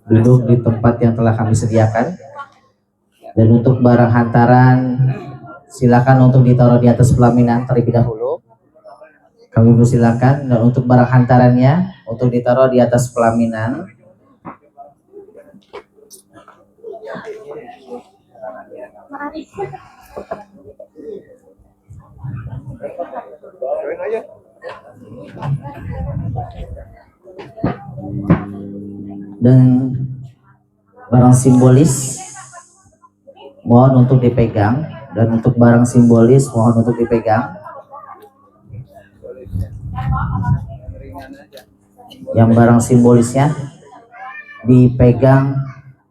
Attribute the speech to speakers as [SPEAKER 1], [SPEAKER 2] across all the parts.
[SPEAKER 1] duduk di tempat yang telah kami sediakan. Dan untuk barang hantaran silakan untuk ditaruh di atas pelaminan terlebih dahulu. Kami persilakan. Dan untuk barang hantarannya untuk ditaruh di atas pelaminan. Dan barang simbolis mohon untuk dipegang, dan untuk barang simbolis mohon untuk dipegang. Yang barang simbolisnya dipegang,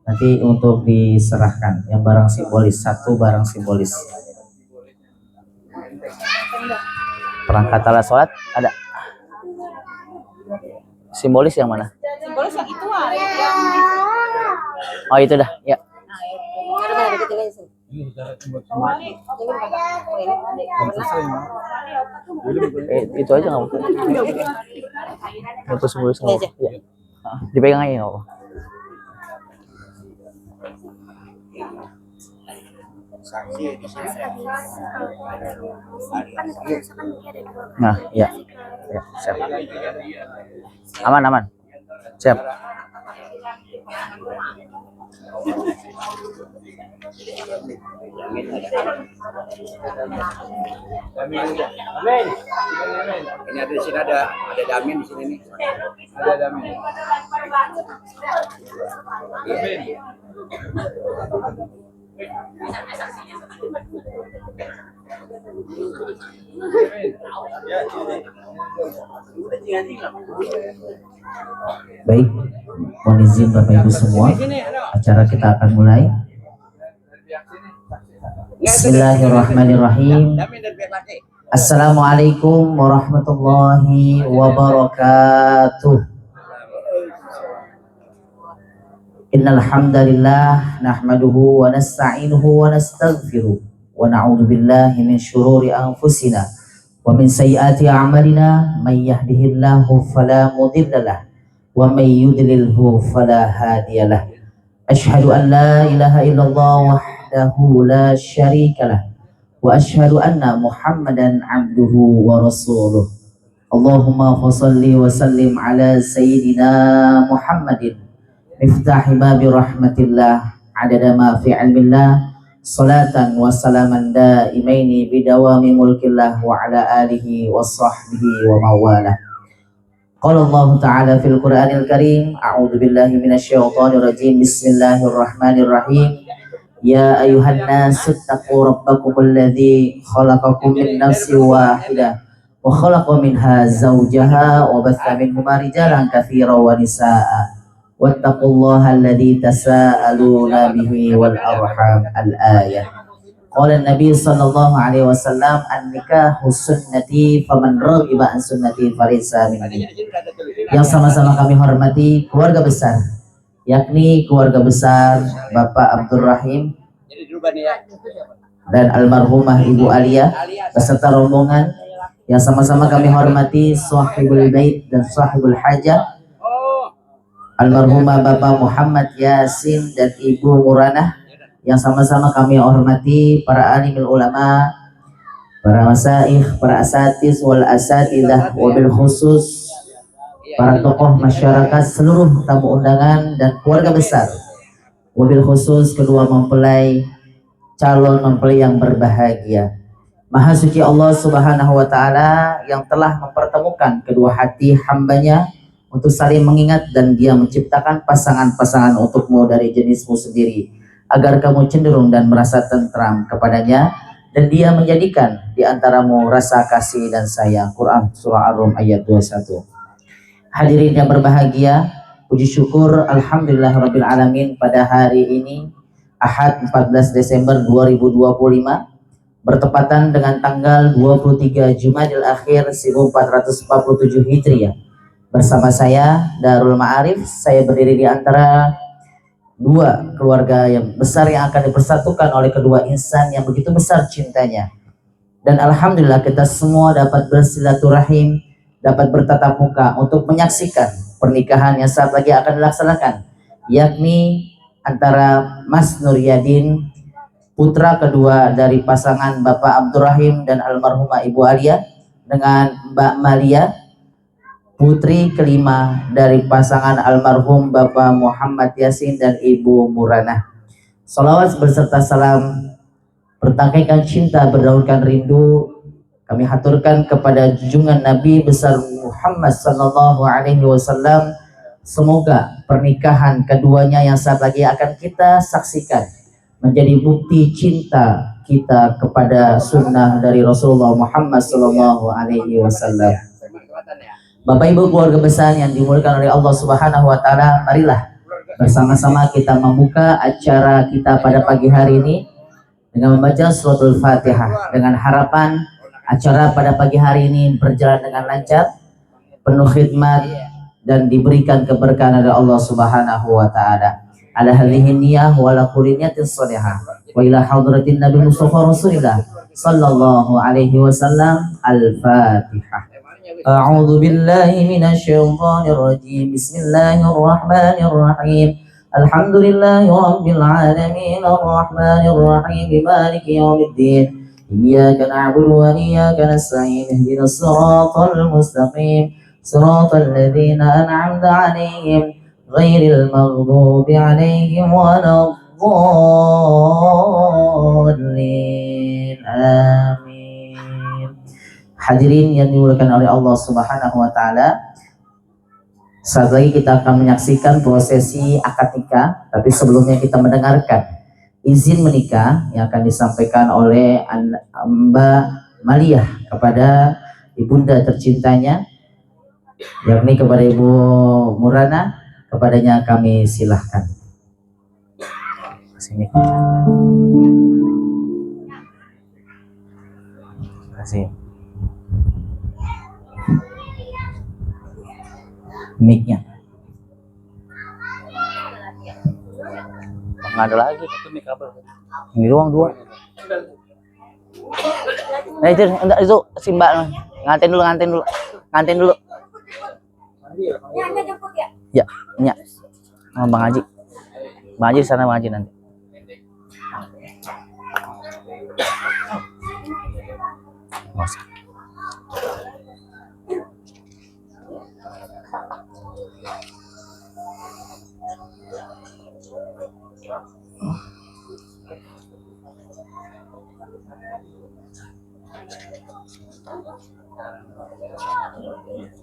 [SPEAKER 1] nanti untuk diserahkan. Yang barang simbolis, satu barang simbolis. Perangkat alat sholat ada. Simbolis yang mana?
[SPEAKER 2] Simbolis yang itu
[SPEAKER 1] Oh itu dah, ya. Itu aja nggak apa-apa. Itu simbolis nggak apa-apa. Ya. Dipegang aja nggak apa-apa. Nah, ya, ya, siap. Aman, siap.
[SPEAKER 3] Amin. Ini ada di sini ada damin di sini nih. Ada damin. Amin.
[SPEAKER 1] Baik, mohon izin Bapak Ibu semua, acara kita akan mulai. Bismillahirrahmanirrahim. Assalamualaikum warahmatullahi wabarakatuh. Innal hamdalillah nahmaduhu wa nasta'inuhu wa nastaghfiruh wa na'udzu billahi min syururi anfusina wa min sayyiati a'malina may yahdihillahu fala mudhillalah wa may yudlilhu fala hadiyalah. Asyhadu an la ilaha illallah wahdahu la syarikalah wa asyhadu anna Muhammadan abduhu wa rasuluh. Allahumma fashalli wa sallim ala sayyidina Muhammadin miftahi babi rahmatillah adada ma fi ilmillah salatan wa salaman daimaini bidawami mulkillah wa ala alihi wa sahbihi wa mawalah. Qala Allah ta'ala fil Qur'anil Karim, a'udzu billahi minasyaitonir rajim. Bismillahirrahmanirrahim. Ya ayuhan nasu taqu rabbakumul ladzi khalaqakum min nafsin wahidah wa khalaqa minha zawjaha wa batha minhuma rijalan katsiran wa nisaa'a wattaqullaha alladzi tasaaluna bihi wal arham. Al-ayah. Qala Nabi sallallahu alaihi wasallam, an-nikahu sunnati faman raghiba an sunnati falaysa minni. Yang sama-sama kami hormati keluarga besar, yakni keluarga besar Bapak Abdul Rahim dan almarhumah Ibu Alia beserta rombongan. Yang sama-sama kami hormati sahibul bait dan sahibul hajah, almarhumah Bapak Muhammad Yasin dan Ibu Muranah. Yang sama-sama kami hormati para alimul ulama, para masaikh, para asatiz wal asatidah, wabil khusus para tokoh masyarakat, seluruh tamu undangan dan keluarga besar, wabil khusus kedua mempelai, calon mempelai yang berbahagia. Maha suci Allah subhanahu wa ta'ala yang telah mempertemukan kedua hati hambanya untuk saling mengingat, dan dia menciptakan pasangan-pasangan untukmu dari jenismu sendiri agar kamu cenderung dan merasa tentram kepadanya, dan dia menjadikan di antaramu rasa kasih dan sayang. Quran surah Ar-Rum ayat 21. Hadirin yang berbahagia, puji syukur alhamdulillahirabbil alamin, pada hari ini Ahad 14 Desember 2025 bertepatan dengan tanggal 23 Jumadil Akhir 1447 Hijriah. Bersama saya Darul Ma'arif, saya berdiri di antara dua keluarga yang besar yang akan dipersatukan oleh kedua insan yang begitu besar cintanya. Dan alhamdulillah kita semua dapat bersilaturahim, dapat bertatap muka untuk menyaksikan pernikahan yang saat lagi akan dilaksanakan yakni antara Mas Nuryadin, putra kedua dari pasangan Bapak Abdurrahim dan almarhumah Ibu Alia, dengan Mbak Maria, putri kelima dari pasangan almarhum Bapak Muhammad Yasin dan Ibu Murana. Salawat berserta salam bertakaikan cinta berdaunkan rindu kami haturkan kepada junjungan Nabi besar Muhammad sallallahu alaihi wasallam. Semoga pernikahan keduanya yang saat lagi akan kita saksikan menjadi bukti cinta kita kepada sunnah dari Rasulullah Muhammad sallallahu alaihi wasallam. Bapak Ibu keluarga besar yang dimuliakan oleh Allah Subhanahu wa taala, marilah bersama-sama kita membuka acara kita pada pagi hari ini dengan membaca suratul Fatihah, dengan harapan acara pada pagi hari ini berjalan dengan lancar, penuh khidmat, dan diberikan keberkahan dari Allah Subhanahu wa taala. Ala hadhihi niyyah wa ala kulli niyatin shalihah wa ila hadratin Nabi Mustafa Rasulillah sallallahu alaihi wasallam. Al-Fatihah. A'udzu billahi minasy syaithanir rajim. Bismillahirrahmanir rahim. Alhamdulillahi rabbil alamin arrahmanir rahim maliki yaumiddin. Iyyaka na'budu wa iyyaka nasta'in. Ihdinas siratal mustaqim. Siratal ladzina an'amta 'alaihim ghairil maghdubi 'alaihim waladdallin. Amin. Hadirin yang dimuliakan oleh Allah Subhanahu wa taala, saat lagi kita akan menyaksikan prosesi akad nikah, tapi sebelumnya kita mendengarkan izin menikah yang akan disampaikan oleh Mbak Malia kepada ibunda tercintanya, yakni kepada Ibu Murana. Kepadanya kami silahkan. Sini. Terima kasih. Mic-nya. Nggak ada lagi. Ini doang dua. Nah itu enggak, itu si Mbak ngantin dulu. Ngantin dulu. Ya, ya. Oh, Bang Haji. Bang Haji di sana, Bang Haji nanti.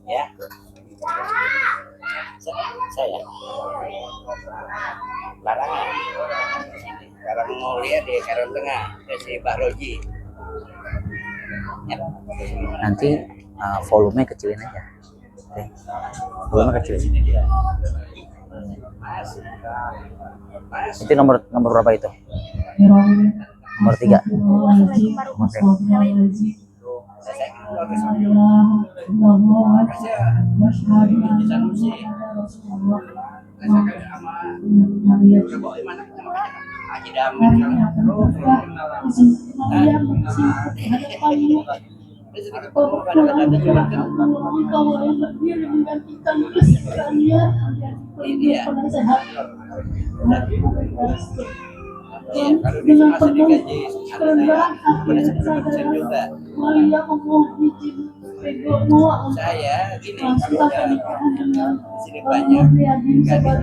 [SPEAKER 3] Ya. Saya larangan sekarang mau lihat di Karang Tengah dari Pak Roji ya.
[SPEAKER 1] Nanti volume kecilin aja. Oke. Volume kecilin. Itu nomor berapa itu? Nomor 3.
[SPEAKER 3] Iya, kalau di sana masih digaji ada juga. Saya gini, kalau udah di sini banyak gaji saya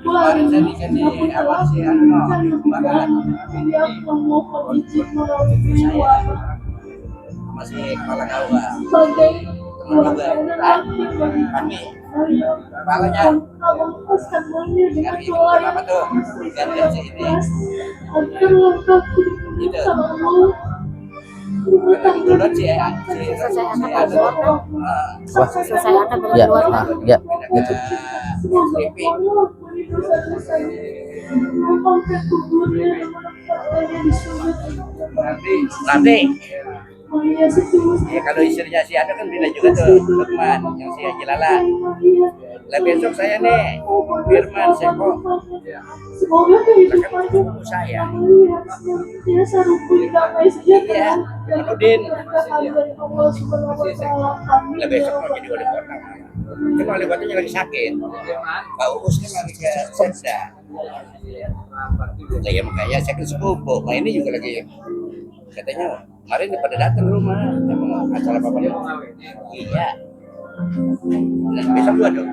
[SPEAKER 3] kemarin saya di apa sih saya masih kepala kawa kami kepalanya kami apa tuh gantian si ini gitu kebetulan si
[SPEAKER 2] selesai akan
[SPEAKER 1] Ya, ya, gitu.
[SPEAKER 3] nanti Ya kalau istrinya si ada kan pindah juga tuh Lukman yang si Haji Lala. Lah besok saya nih Firman Seko. Kan sepupu saya. Iya, Nudin. Lah besok mau jadi wali kota. Kan wali kotanya lagi sakit. Pak Uus kan lagi ke Sedda. Lah ya makanya saya kan sepupu. Nah ini juga lagi katanya kemarin pada datang ke rumah emang acara apa nih? Iya. Dan besok gua dong.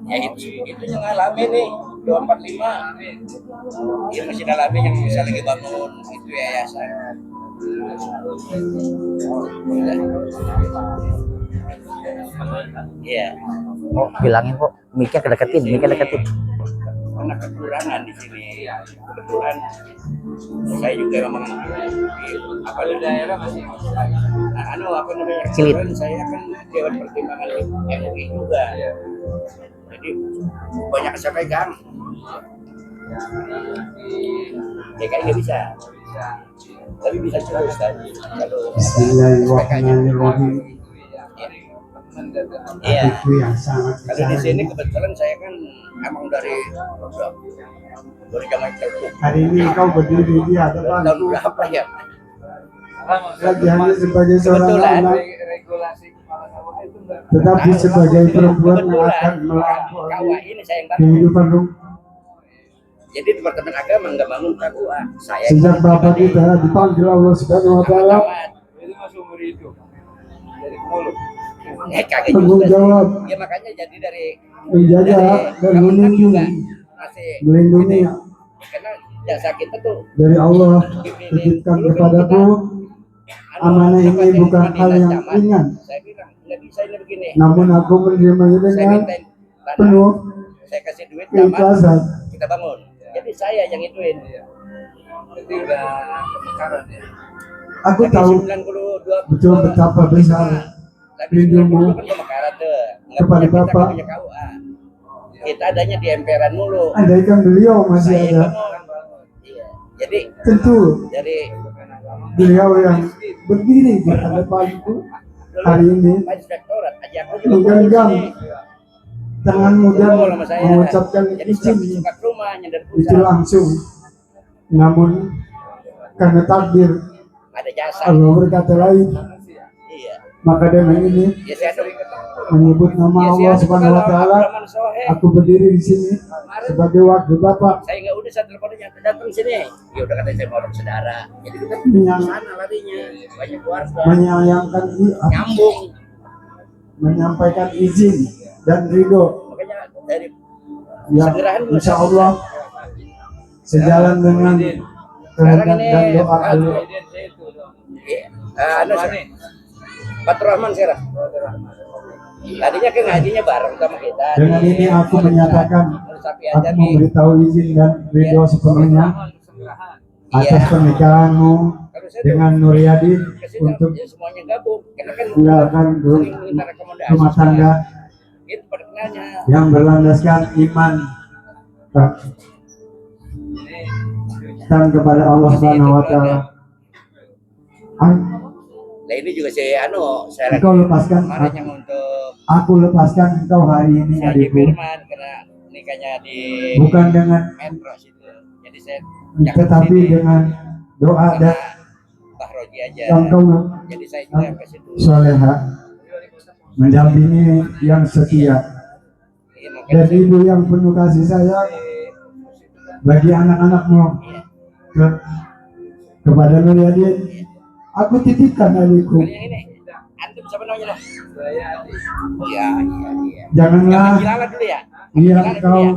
[SPEAKER 3] Ya itu yang ngalamin nih 245. Dia masih ngalamin yang bisa lagi bangun itu yayasan. Iya.
[SPEAKER 1] Oh, bilangin kok, mic-nya kedeketin.
[SPEAKER 3] Karena kekurangan di sini. Kebetulan saya juga memang apa di daerah masih apa namanya?
[SPEAKER 1] Cilit.
[SPEAKER 3] Saya kan Dewan Pertimbangan MUI juga. Jadi banyak saya pegang. DKI nggak bisa. Tapi bisa terus tadi. Kalau
[SPEAKER 2] Bismillahirrahmanirrahim.
[SPEAKER 3] Iya.
[SPEAKER 2] Itu yang sangat
[SPEAKER 3] Kalau di sini kebetulan saya kan emang dari zaman itu.
[SPEAKER 2] hari ini kau berdiri di hadapan
[SPEAKER 3] Tahun berapa ya?
[SPEAKER 2] lagi hanya sebagai seorang
[SPEAKER 3] Kebetulan.
[SPEAKER 2] anak, tetapi sebagai perempuan yang
[SPEAKER 3] Kebetulan
[SPEAKER 2] akan
[SPEAKER 3] KUA
[SPEAKER 2] melampaui
[SPEAKER 3] ini saya yang bangun.
[SPEAKER 2] kehidupan
[SPEAKER 3] Jadi Departemen Agama nggak bangun KUA. Saya
[SPEAKER 2] sejak bapak kita dipanggil Allah Subhanahu Wa Taala
[SPEAKER 3] itu masih umur hidup. Dari mulut. Kaget
[SPEAKER 2] tanggung
[SPEAKER 3] juga sih.
[SPEAKER 2] jawab
[SPEAKER 3] Ya makanya jadi dari
[SPEAKER 2] menjaga dan
[SPEAKER 3] Kemenang juga
[SPEAKER 2] melindungi
[SPEAKER 3] masih
[SPEAKER 2] melindungi
[SPEAKER 3] karena jasa kita tuh
[SPEAKER 2] dari Allah titipkan kepadaku. Amanah ini bukan hal yang ringan,
[SPEAKER 3] saya bilang nggak bisa ini begini.
[SPEAKER 2] namun aku menerimanya
[SPEAKER 3] Saya
[SPEAKER 2] dengan
[SPEAKER 3] mintain tanah,
[SPEAKER 2] penuh
[SPEAKER 3] saya kasih duit tamat,
[SPEAKER 2] keikhlasan.
[SPEAKER 3] kita bangun. Jadi saya yang ituin. Jadi udah kebakaran ya.
[SPEAKER 2] Aku tahu
[SPEAKER 3] 92
[SPEAKER 2] betul betapa besar rindumu
[SPEAKER 3] kan kebakaran tuh. Nggak
[SPEAKER 2] kepada
[SPEAKER 3] punya, kita
[SPEAKER 2] Bapak.
[SPEAKER 3] punya KUA. Kita adanya di emperan mulu.
[SPEAKER 2] andaikan beliau masih
[SPEAKER 3] Saya
[SPEAKER 2] ada.
[SPEAKER 3] bangun. Iya. Jadi
[SPEAKER 2] Tentu
[SPEAKER 3] dari
[SPEAKER 2] beliau yang berdiri di hadapanku hari ini
[SPEAKER 3] Pak Inspektorat aja aku juga
[SPEAKER 2] menggenggam
[SPEAKER 3] di sini.
[SPEAKER 2] tanganmu dan
[SPEAKER 3] Ngobrol sama saya.
[SPEAKER 2] mengucapkan
[SPEAKER 3] Jadi suka
[SPEAKER 2] izin
[SPEAKER 3] suka ke rumah nyender
[SPEAKER 2] itu
[SPEAKER 3] pulsa.
[SPEAKER 2] langsung. Namun karena takdir
[SPEAKER 3] Ada jasa.
[SPEAKER 2] Allah berkata lain,
[SPEAKER 3] Iya.
[SPEAKER 2] maka dengan ini
[SPEAKER 3] Ya saya tuh
[SPEAKER 2] menyebut nama Allah Subhanahu Wa Taala, aku berdiri di sini sebagai wakil Bapak
[SPEAKER 3] saya nggak udah saya teleponnya datang sini. Ya udah katanya saya mau orang saudara. Jadi kita
[SPEAKER 2] yang
[SPEAKER 3] ke sana larinya. Banyak keluarga.
[SPEAKER 2] menyayangkan
[SPEAKER 3] Nyambung.
[SPEAKER 2] menyampaikan izin dan ridho
[SPEAKER 3] Makanya dari
[SPEAKER 2] yang insya Allah sejalan dengan kehendak dan doa Allah.
[SPEAKER 3] Anu Pak Rahman sekarang. Tadinya kan ngajinya bareng sama kita.
[SPEAKER 2] Dengan ini aku menyatakan
[SPEAKER 3] Sapi
[SPEAKER 2] aku
[SPEAKER 3] aja nih.
[SPEAKER 2] memberitahu izin dan ridho sepenuhnya atas pernikahanmu
[SPEAKER 3] Kalau saya
[SPEAKER 2] dengan Nuryadi
[SPEAKER 3] kesini
[SPEAKER 2] untuk
[SPEAKER 3] ya semuanya gabung. Karena kan
[SPEAKER 2] meninggalkan
[SPEAKER 3] sering minta rekomendasi.
[SPEAKER 2] rumah tangga
[SPEAKER 3] Itu perkenalnya.
[SPEAKER 2] yang berlandaskan iman dan kepada Allah Subhanahu Wa Taala.
[SPEAKER 3] Nah ini juga saya saya
[SPEAKER 2] Engkau lepaskan,
[SPEAKER 3] kemarin yang untuk
[SPEAKER 2] aku lepaskan engkau hari ini
[SPEAKER 3] si Haji
[SPEAKER 2] adikku,
[SPEAKER 3] Firman karena nikahnya di
[SPEAKER 2] bukan dengan
[SPEAKER 3] Metro situ. Jadi saya
[SPEAKER 2] tetapi dengan doa
[SPEAKER 3] karena
[SPEAKER 2] dan
[SPEAKER 3] Pak Roji aja.
[SPEAKER 2] engkau
[SPEAKER 3] Jadi saya juga yang ke situ.
[SPEAKER 2] soleha mendampingi yang setia
[SPEAKER 3] Iya, makanya
[SPEAKER 2] dan
[SPEAKER 3] saya-
[SPEAKER 2] ibu yang penuh kasih sayang bagi anak-anakmu kepada Nuryadi aku titipkan adikku,
[SPEAKER 3] Kali yang ini antum siapa namanya dah? Oh ya, iya.
[SPEAKER 2] janganlah
[SPEAKER 3] Yang Gilala dulu ya.
[SPEAKER 2] ia
[SPEAKER 3] Gilala dulu
[SPEAKER 2] engkau
[SPEAKER 3] ya.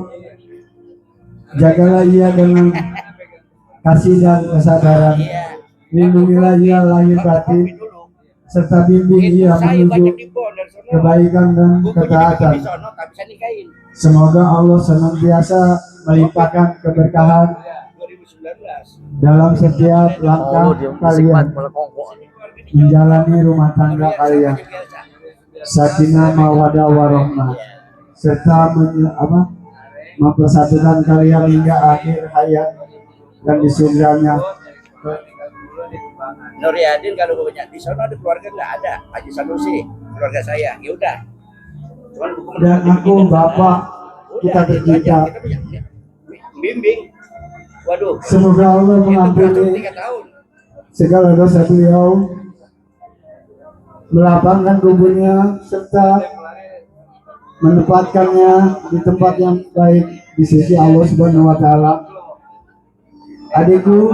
[SPEAKER 2] jagalah ia dengan kasih dan kesadaran,
[SPEAKER 3] Iya.
[SPEAKER 2] lindungilah ia lahir batin
[SPEAKER 3] Kopi dulu.
[SPEAKER 2] serta bimbing
[SPEAKER 3] Itu
[SPEAKER 2] ia
[SPEAKER 3] saya
[SPEAKER 2] menuju
[SPEAKER 3] banyak di Bon dari sono.
[SPEAKER 2] kebaikan dan
[SPEAKER 3] Bukunya
[SPEAKER 2] ketaatan.
[SPEAKER 3] di sono tak bisa nikahin.
[SPEAKER 2] Semoga Allah senantiasa melimpahkan keberkahan
[SPEAKER 3] 2019.
[SPEAKER 2] dalam setiap langkah kalian menjalani rumah tangga kalian. Sakinah mawadah warahmah serta mempersatukan kalian hingga akhir hayat dan di surganya.
[SPEAKER 3] Nur Yadin kalau banyak di sana ada keluarga nggak ada, Haji Sanusi keluarga saya, ya udah. Cuman
[SPEAKER 2] Dan aku bapak kita tercinta,
[SPEAKER 3] bimbing. Waduh.
[SPEAKER 2] semoga Allah mengampuni
[SPEAKER 3] 3 tahun.
[SPEAKER 2] segala dosa beliau, melapangkan kuburnya serta menempatkannya di tempat yang baik di sisi Allah Subhanahu wa taala. Adikku,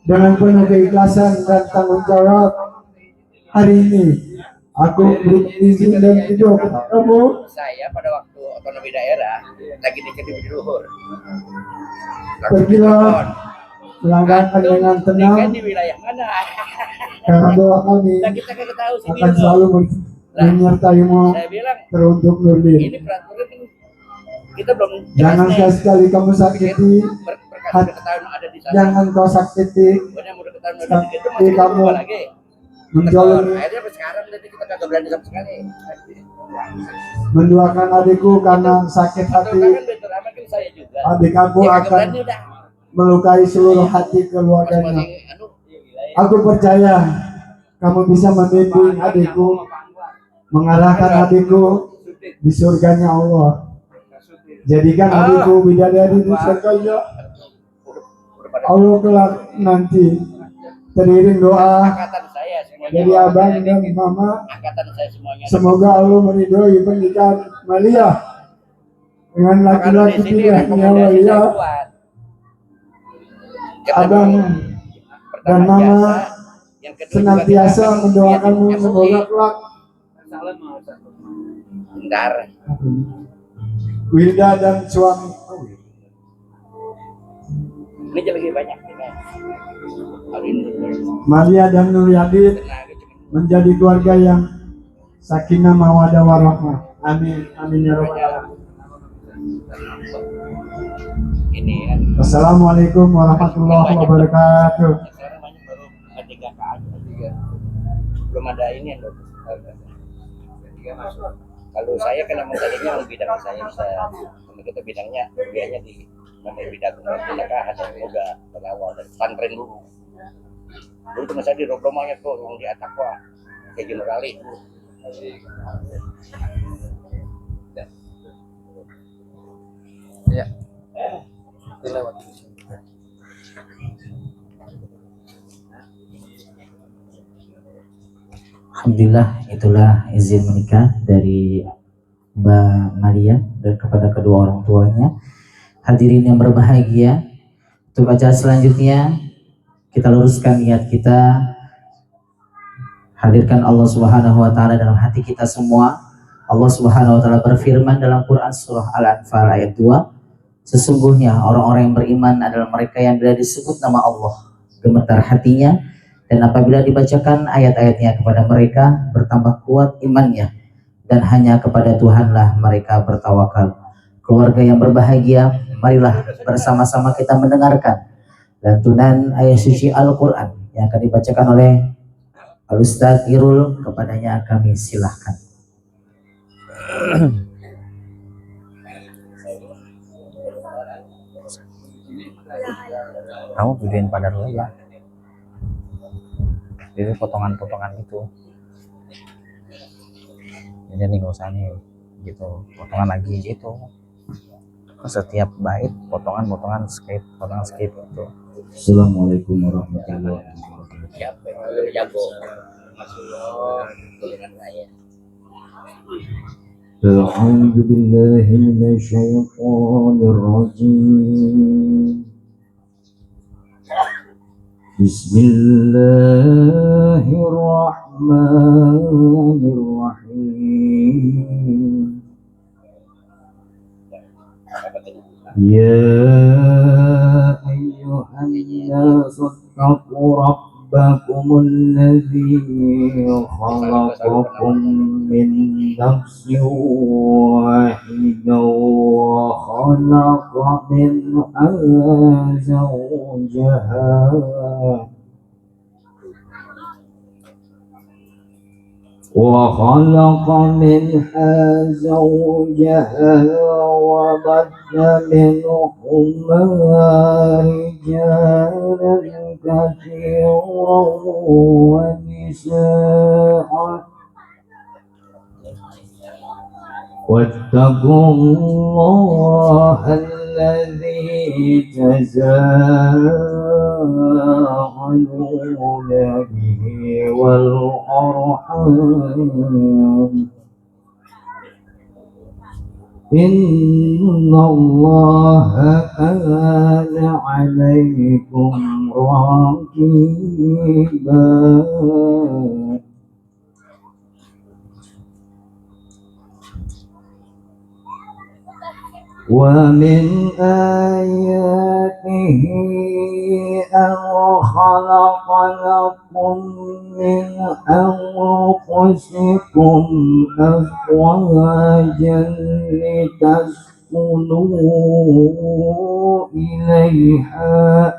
[SPEAKER 2] dengan penuh keikhlasan dan tanggung jawab, hari ini aku berizin dan ridho kepada kamu.
[SPEAKER 3] Saya pada waktu otonomi daerah lagi di Luhur.
[SPEAKER 2] Pergilah melangkahkan dengan tenang,
[SPEAKER 3] di wilayah mana?
[SPEAKER 2] karena doa kami
[SPEAKER 3] Nah, kita kagak tahu sih
[SPEAKER 2] akan
[SPEAKER 3] gitu.
[SPEAKER 2] selalu menyertaimu
[SPEAKER 3] Saya bilang
[SPEAKER 2] teruntuk Nurdin.
[SPEAKER 3] ini peraturan ini kita belum
[SPEAKER 2] Jangan
[SPEAKER 3] jelas nih.
[SPEAKER 2] sekali-sekali kamu sakiti
[SPEAKER 3] Berkas
[SPEAKER 2] hati.
[SPEAKER 3] ketahuan ada di sana.
[SPEAKER 2] Jangan kau sakiti
[SPEAKER 3] Pokoknya udah ketahuan ada di situ
[SPEAKER 2] Tapi
[SPEAKER 3] masih
[SPEAKER 2] kamu
[SPEAKER 3] berubah lagi.
[SPEAKER 2] menjolimi,
[SPEAKER 3] Akhirnya sampai sekarang nanti kita kagak berani sama sekali.
[SPEAKER 2] menduakan adikku karena sakit
[SPEAKER 3] Betul
[SPEAKER 2] hati.
[SPEAKER 3] kan betul amat kan saya juga.
[SPEAKER 2] Adik aku
[SPEAKER 3] Ya kagak
[SPEAKER 2] akan
[SPEAKER 3] berani udah.
[SPEAKER 2] melukai seluruh hati keluarganya.
[SPEAKER 3] Masing-masing anu
[SPEAKER 2] Aku percaya kamu bisa membimbing adikku, mengarahkan adikku di surganya Allah. Jadikan adikku bidadari di surganya Allah kelak nanti. Teriring doa
[SPEAKER 3] angkatan saya semuanya.
[SPEAKER 2] dari abang dan mama.
[SPEAKER 3] Angkatan saya semuanya.
[SPEAKER 2] Semoga Allah meridhoi pernikahan Malia dengan laki-laki pilihannya Malia. Abang dan mama senantiasa mendoakanmu semoga kelak
[SPEAKER 3] Bentar.
[SPEAKER 2] Wilda dan suami
[SPEAKER 3] Ini lagi banyak ini. Hari ini
[SPEAKER 2] Malia dan Nuryadin
[SPEAKER 3] tenaga cuma
[SPEAKER 2] menjadi keluarga yang sakinah mawaddah warahmah. Amin amin ya rabbal alamin.
[SPEAKER 3] ini kan.
[SPEAKER 2] Assalamualaikum warahmatullahi wabarakatuh.
[SPEAKER 3] Sekarang banyak baru ketiga aja tiga. Belum ada ini yang ketiga masuk. Kalau saya kan emang tadinya bidang saya bisa sama kita bidangnya biayanya di namanya bidang pernikahan yang udah dari awal dari pesantren dulu. Dulu cuma saya di Robromanya tuh yang di Atakwa kayak generali. Ya. Lewat.
[SPEAKER 1] Alhamdulillah, itulah izin menikah dari Mbak Maria dan kepada kedua orang tuanya. Hadirin yang berbahagia, untuk acara selanjutnya kita luruskan niat kita, hadirkan Allah Subhanahu wa taala dalam hati kita semua. Allah Subhanahu wa taala berfirman dalam Quran surah Al-Anfal ayat 2, sesungguhnya orang-orang yang beriman adalah mereka yang bila disebut nama Allah gemetar hatinya, dan apabila dibacakan ayat-ayatnya kepada mereka bertambah kuat imannya, dan hanya kepada Tuhanlah mereka bertawakal. Keluarga yang berbahagia, marilah bersama-sama kita mendengarkan lantunan ayat suci Al-Quran yang akan dibacakan oleh Al-Ustaz Irul. Kepadanya kami silahkan.
[SPEAKER 4] Kamu videoin pada dulu ya, jadi potongan-potongan gitu, jadi nih gak usah nih gitu, potongan lagi gitu, setiap bait potongan skip gitu.
[SPEAKER 2] Assalamualaikum warahmatullahi wabarakatuh.
[SPEAKER 3] Siapa yang udah jago? Masuk dengan saya.
[SPEAKER 2] A'udzu billahi minasyaitonir rajim. Bismillahirrahmanirrahim. Ya ayyuhan nasu ittaqu rabbakumul ladzi khalaqakum min nafsin wahidah wa khalaqa minha zawjaha وخلق منها زوجها وبث منهما رجالا كثيرا ونساء واتقوا الله الذي تساءلون به والأرحام إن الله كان عليكم رقيبا ومن آياته أن خلق لكم من أنفسكم أزواجا لتسكنوا إليها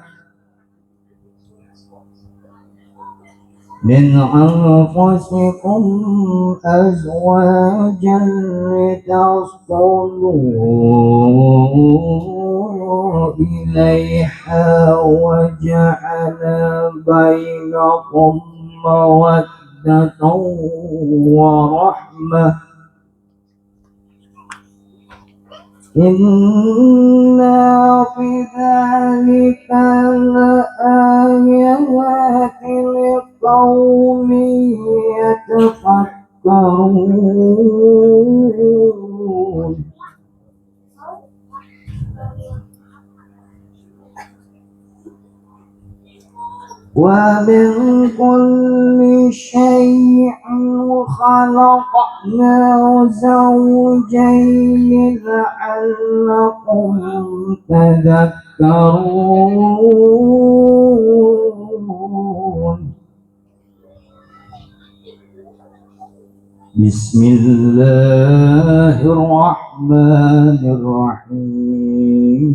[SPEAKER 2] من أنفسكم أزواجا لتسكنوا إليها وجعل بينكم مودة ورحمة إن في ذلك لآيات لقوم يتفكرون ومن كل شيء خلقنا زوجين لعلكم تذكرون بسم الله الرحمن الرحيم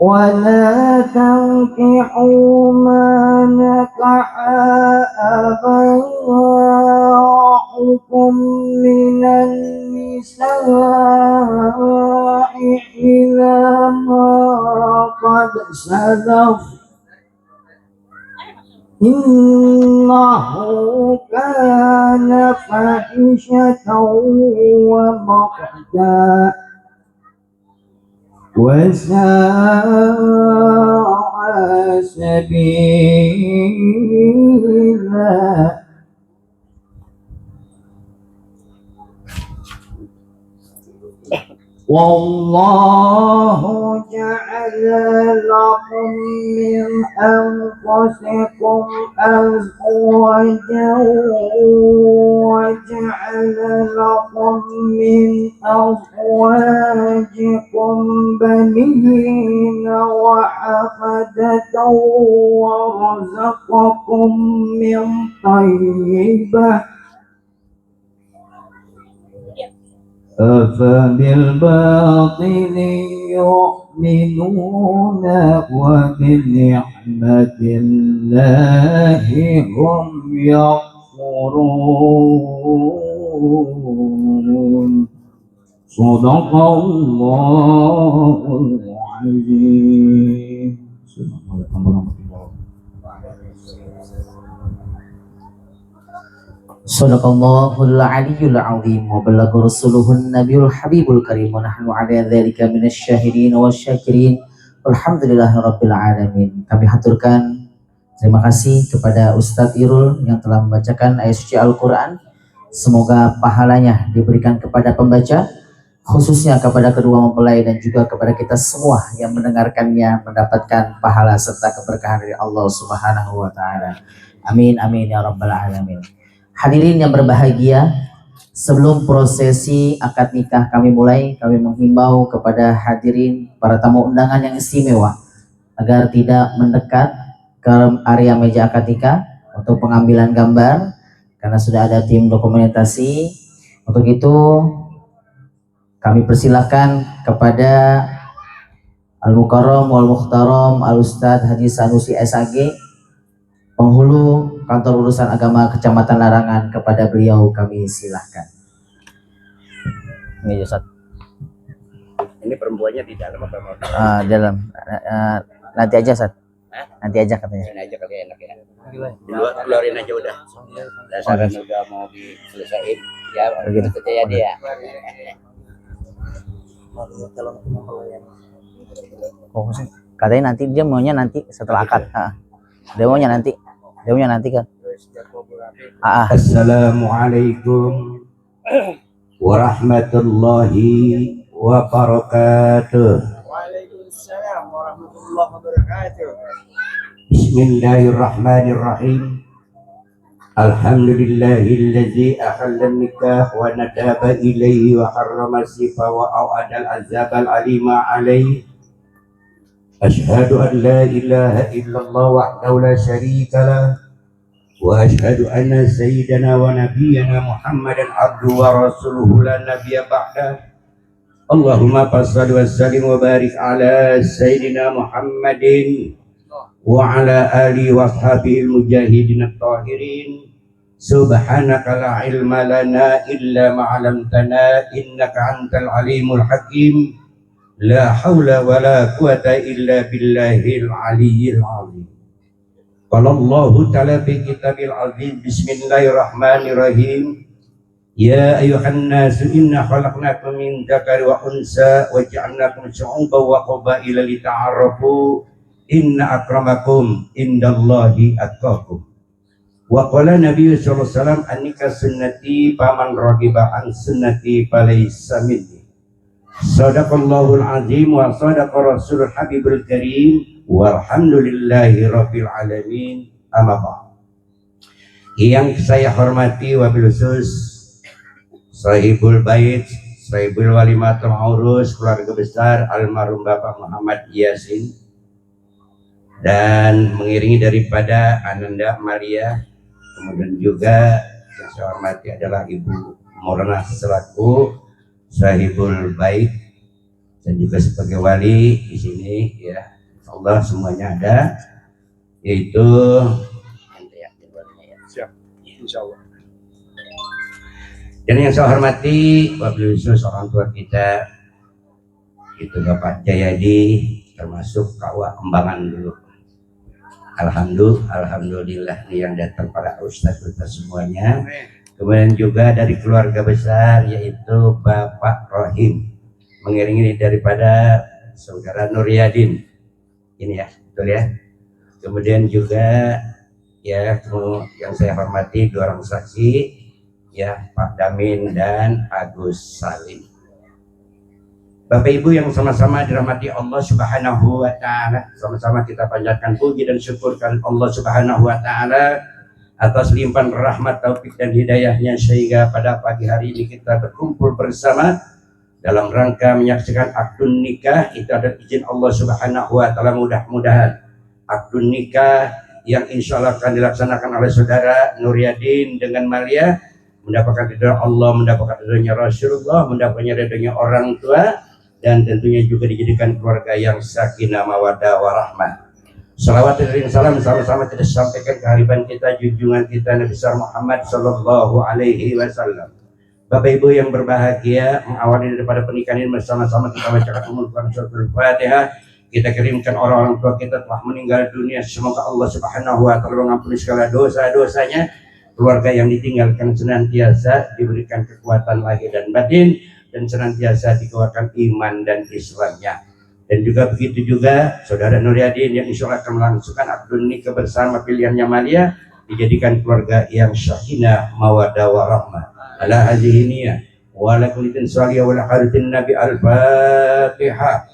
[SPEAKER 2] ولا تنكحوا ما نكح آباؤكم من النساء إلا ما قد سلف إنه كان فاحشة ومقتا وساء سبيلا والله جعل لكم من أنفسكم أزواجا وجعل لكم من أزواجكم بنين وحفدة ورزقكم من طيبة أفبالباطل يؤمنون وبنعمة الله هم يكفرون صدق الله العظيم. Assalamualaikum warahmatullahi
[SPEAKER 1] Sadaqallahul aliyyul azim wa ballagha rasuluhun nabiyul habibul karim wa nahnu ala dzalika minasyahidin wasyakirin walhamdulillahi rabbil alamin. Kami haturkan terima kasih kepada Ustadz Irul yang telah membacakan ayat suci Al-Quran. Semoga pahalanya diberikan kepada pembaca, khususnya kepada kedua mempelai dan juga kepada kita semua yang mendengarkannya mendapatkan pahala serta keberkahan dari Allah Subhanahu wa taala. Amin amin ya rabbal alamin. Hadirin yang berbahagia, sebelum prosesi akad nikah kami mulai, kami menghimbau kepada hadirin para tamu undangan yang istimewa agar tidak mendekat ke area meja akad nikah untuk pengambilan gambar karena sudah ada tim dokumentasi. Untuk itu kami persilahkan kepada Al-Mukarram wal Mukhtaram Al-Ustadz Haji Sanusi SAG penghulu kantor urusan agama Kecamatan Larangan, kepada beliau kami silahkan.
[SPEAKER 4] Ini Ustaz.
[SPEAKER 3] Ini perempuannya di dalam apa mau?
[SPEAKER 4] Dalam. Nanti aja Ustaz.
[SPEAKER 3] Hah?
[SPEAKER 4] Nanti aja katanya.
[SPEAKER 3] Ini aja kali enak ya. Keluarin aja udah. Dasarnya udah mau diselesaiin. Ya,
[SPEAKER 4] Begitu.
[SPEAKER 3] percaya dia.
[SPEAKER 4] Oh, sih. Katanya nanti dia maunya nanti setelah akad. Dia maunya nanti kan.
[SPEAKER 5] Assalamualaikum warahmatullahi wabarakatuh.
[SPEAKER 2] Waalaikumsalam warahmatullahi wabarakatuh.
[SPEAKER 5] Bismillahirrahmanirrahim. Alhamdulillahillazi ahalla nikah wa nadaba ilaihi wa harrama sifa wa aw'adal azabal alima alaihi. Ashhadu an la ilaha illallah wahdahu la syarika lah. Wa ashhadu anna sayyidana wa nabiyyana Muhammadan abduhu wa rasuluhu la nabiyya ba'da. Allahumma fassalli wa sallim wa barik ala sayyidina Muhammadin wa ala alihi wa ashabihi al-mujahidin at-tahirin. Subhanaka la ilma lana illa ma 'allamtana innaka antal alimul hakim. La haula wa la quwata illa billahil aliyyil azim. Qala Allah ta'ala fi kitabil aziz. Bismillahirrahmanirrahim. Ya ayuhan nasu inna khalaqnakum min dzakari wa unsa wa ja'alnakum syu'uban wa qabaila lita'arafu. Inna akramakum indallahi atqakum. Wa qala Nabi sallallahu alaihi wasallam annika sunnati faman raghiba an sunnati falaysa minni. Sadaqallahul azim wa sadaqa rasulul habibul karim walhamdulillahi rabbil alamin. Amma ba'd. Yang saya hormati wabil khusus Sahibul Bait, Sahibul Walimatul Urus, keluarga besar almarhum Bapak Muhammad Yasin, dan mengiringi daripada Ananda Maria. Kemudian juga yang saya hormati adalah Ibu Morana selaku Sahibul Bait dan juga sebagai wali di sini ya. Allah semuanya ada, yaitu
[SPEAKER 2] Siap. Insyaallah.
[SPEAKER 5] dan yang saya hormati wabil khusus orang tua kita itu Bapak Jayadi, termasuk Kawa Kembangan dulu. Alhamdulillah yang datang para ustaz semuanya. Kemudian juga dari keluarga besar yaitu Bapak Rohim, mengiringi daripada Saudara Nuryadin. Ini ya, betul ya. Kemudian juga ya yang saya hormati dua orang saksi ya, Pak Damin dan Agus Salim. Bapak Ibu yang sama-sama dirahmati Allah Subhanahu wa taala, sama-sama kita panjatkan puji dan syukurkan Allah Subhanahu wa taala atas limpahan rahmat, taufik dan hidayahnya sehingga pada pagi hari ini kita berkumpul bersama dalam rangka menyaksikan akdun nikah. Itu adalah izin Allah Subhanahu wa taala, mudah-mudahan akdun nikah yang insya Allah akan dilaksanakan oleh saudara Nuryadin dengan Malia mendapatkan ridha Allah, mendapatkan ridhonya Rasulullah, mendapatkan ridhonya orang tua, dan tentunya juga dijadikan keluarga yang sakinah mawaddah warahmah. Salawat dan salam sama-sama kita sampaikan kehadiran kita, junjungan kita Nabi besar Muhammad sallallahu alaihi wasallam. Bapak Ibu yang berbahagia, mengawali daripada pernikahan ini bersama-sama kita bacakan umumkan suratul Fatihah. Kita kirimkan orang-orang tua kita telah meninggal dunia, semoga Allah Subhanahu wa taala mengampuni segala dosa-dosanya. Keluarga yang ditinggalkan senantiasa diberikan kekuatan lahir dan batin, dan senantiasa dikuatkan iman dan Islamnya. Dan juga begitu juga saudara Nuryadin yang insya Allah akan melangsungkan akdun nikah bersama pilihannya Malia, dijadikan keluarga yang sakinah mawaddah warahmah. Ala hadhihi niyah wa ala kulli saliyah wa ala hadirin nabi al-Fatihah.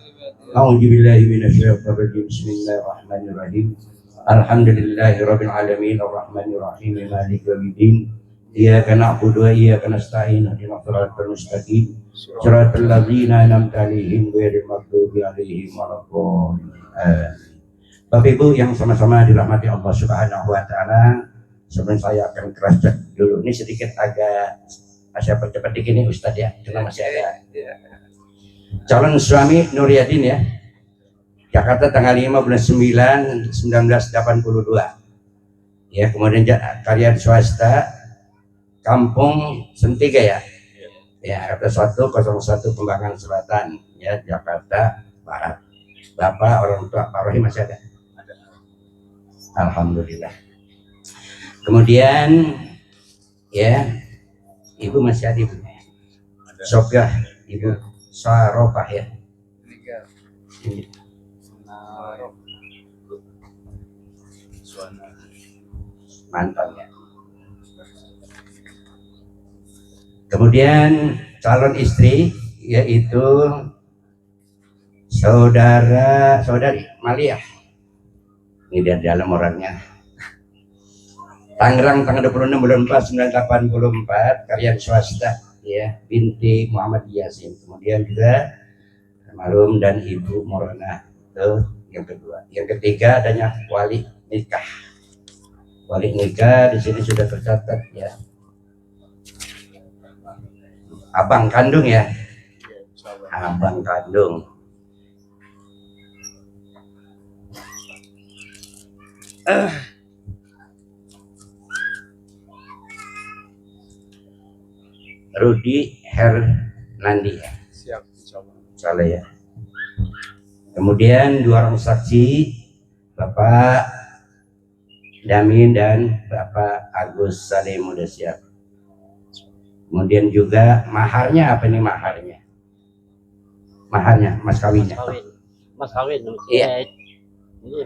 [SPEAKER 5] A'udzu billahi minasyaitonir rajim. Bismillahirrahmanirrahim. Alhamdulillahirabbil alamin arrahmanir rahim maliki yaumiddin. Iyyaka na'budu wa iyyaka nasta'in ihdinas siratal mustaqim siratal ladzina an'amta 'alaihim ghairil maghdubi 'alaihim waladdallin. Bapak Ibu yang sama-sama dirahmati Allah Subhanahu wa taala, sebelum saya akan keras dulu ini sedikit agak saya percepat dikit nih Ustadz ya, karena masih ada calon suami Nuryadin ya, Jakarta tanggal 5 bulan 9 1982. Ya, kemudian karya swasta Kampung Sentiga ya. Ya, RT 101 Kembangan Selatan ya, Jakarta Barat. Bapak orang tua Pak Rohim masih ada? Alhamdulillah. Kemudian ya, Ibu masih ada Ibu. Sofia, Ibu Sarofah ya. Ini. Mantan ya. Kemudian calon istri yaitu saudari Maliah. Ini dia dalam orangnya. Tangerang tanggal 26 bulan 4 1984, karya swasta ya, binti Muhammad Yasin. Kemudian juga almarhum dan Ibu Morana, itu yang kedua. Yang ketiga adanya wali nikah. Wali nikah di sini sudah tercatat ya. Abang kandung ya. Abang kandung. Rudi Hernandi ya.
[SPEAKER 6] Siap, insyaallah.
[SPEAKER 5] Salah ya. Kemudian dua orang saksi, Bapak Damin dan Bapak Agus Salim udah siap. Kemudian juga maharnya apa nih maharnya? Maharnya, mas kawinnya.
[SPEAKER 7] Mas kawin.
[SPEAKER 5] Iya.
[SPEAKER 7] Ini